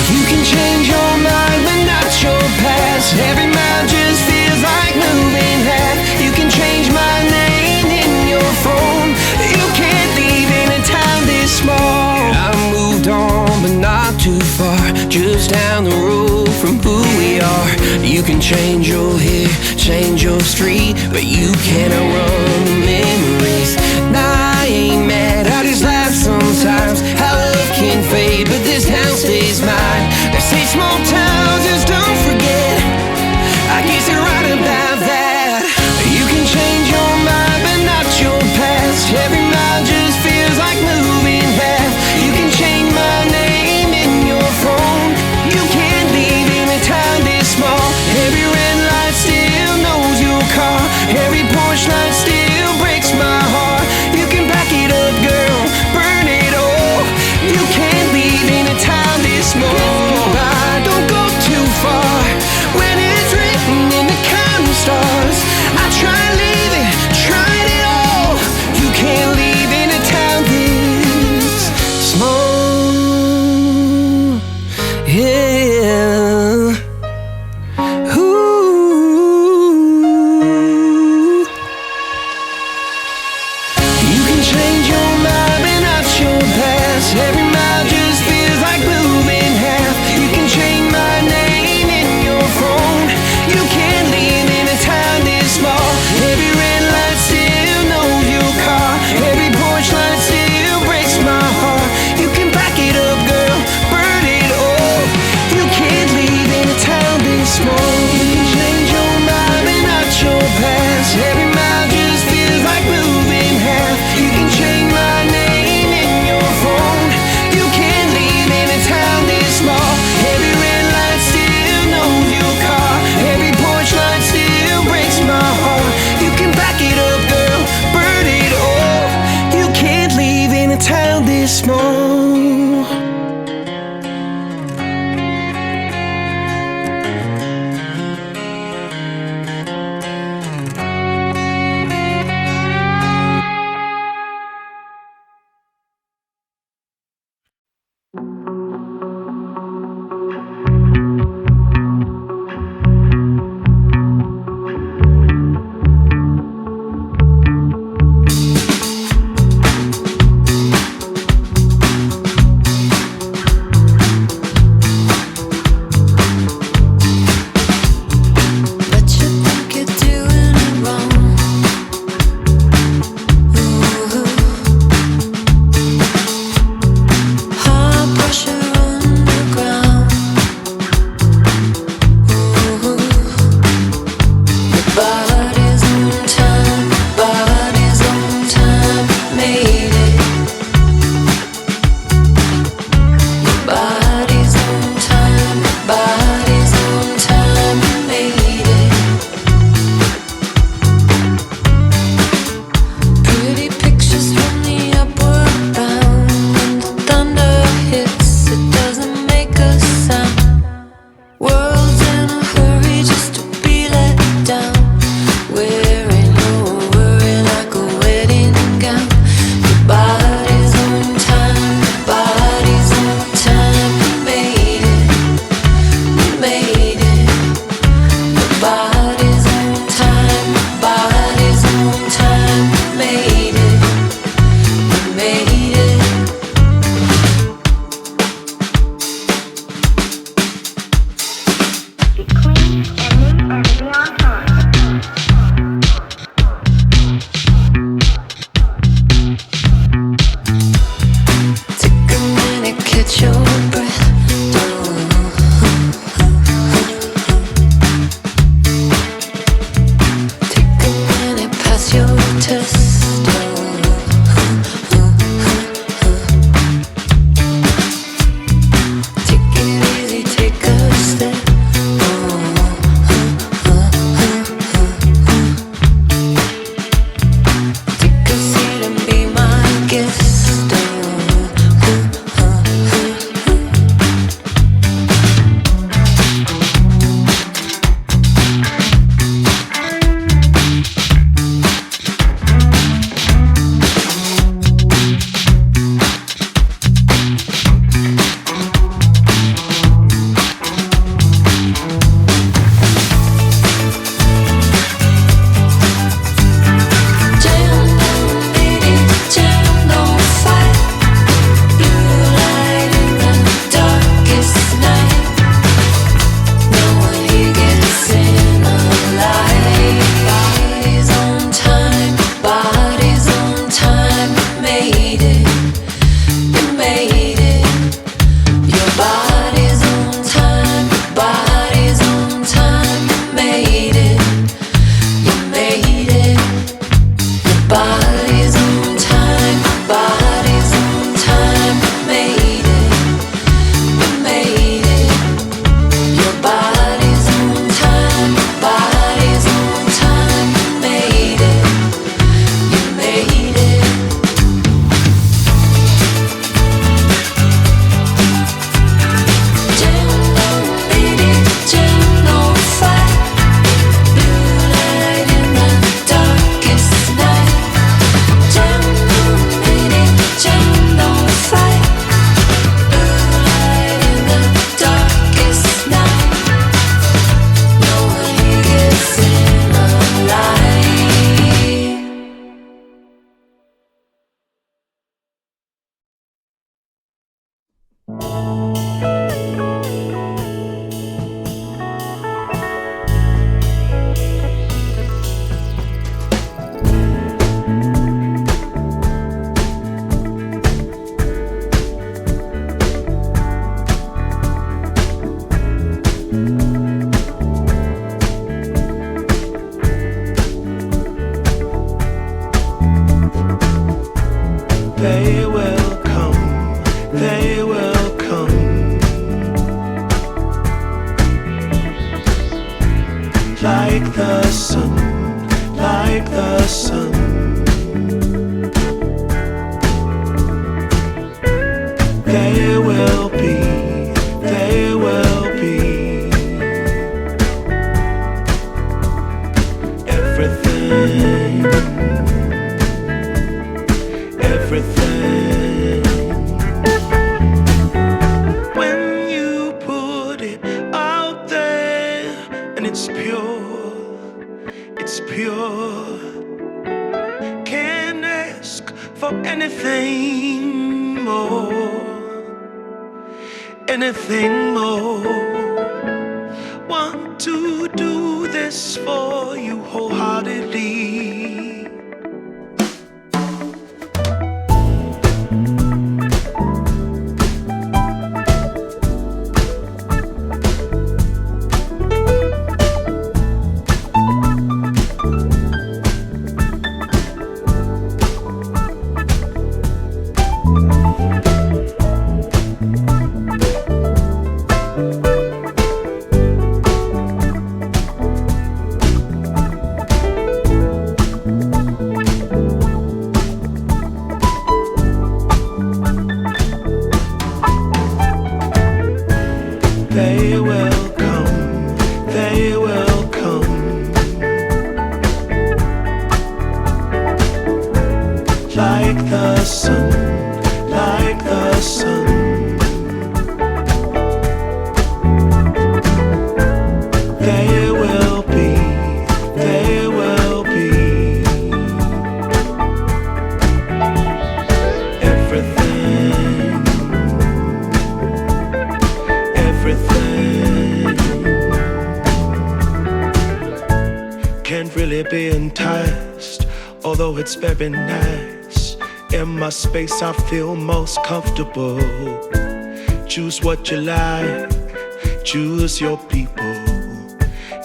You can change your mind but not your past. Every mile just feels like moving half. You can change my name in your phone. You can't live in a town this small. I moved on but not too far, just down the road from who we are. You can change your hair, change your street, but you can't outrun the memories. Nah, I ain't mad, I just laugh sometimes. How love can fade, but this town stays mine. They say small towns just don't forget. I guess you're right about that. You can change your mind, but not your past. Every mile just feels like moving half. You can change my name in your phone. You can't live in a town this small. Every red light still knows your car. Every porch light still breaks my heart. You can back it up, girl, burn it all. You can't live in a town this small. Don't go too far when it's written in the counting stars. I tried leaving, tried it all. You can't live in a town this small. Yeah. Ooh. You can change your mind but not your past. Every mile just feels like moving half. You can change my name in your phone. You can't live in a town this small. Every red light still knows your car. Every porch light still breaks my heart. You can back it up, girl, burn it all. You can't live in a town this small. You can change your mind but not your past. Every mile just feels like moving half. You can change my they will come, they will come. Like the sun, like the sun. They will be, they will be everything, everything. When you put it out there and it's pure, it's pure. Can't ask for anything more. Anything more. Want to do this for you wholeheartedly. They will come, they will come. Like the sun, like the sun. They will be, they will be everything, everything. Can't really be enticed, although it's very nice. In my space I feel most comfortable. Choose what you like, choose your people,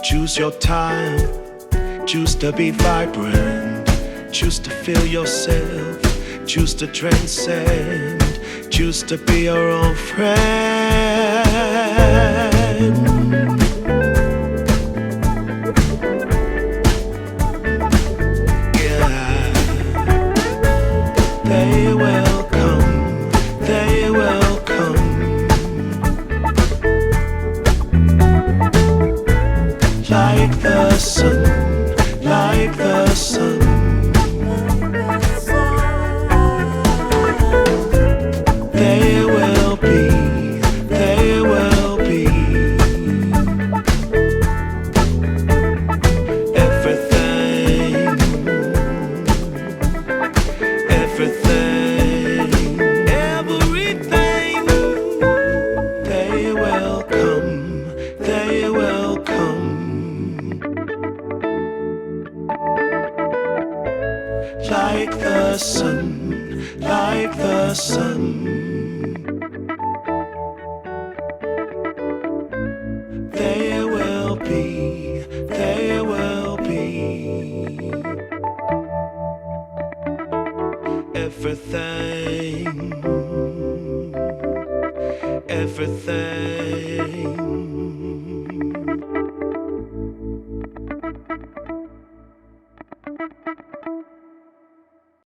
choose your time, choose to be vibrant, choose to feel yourself, choose to transcend, choose to be your own friend. They will come, they will come. Like the sun, like the sun. They will be, they will be everything, everything, everything. They will come, they will come. Like the sun, like the sun. They will be, they will be everything, everything.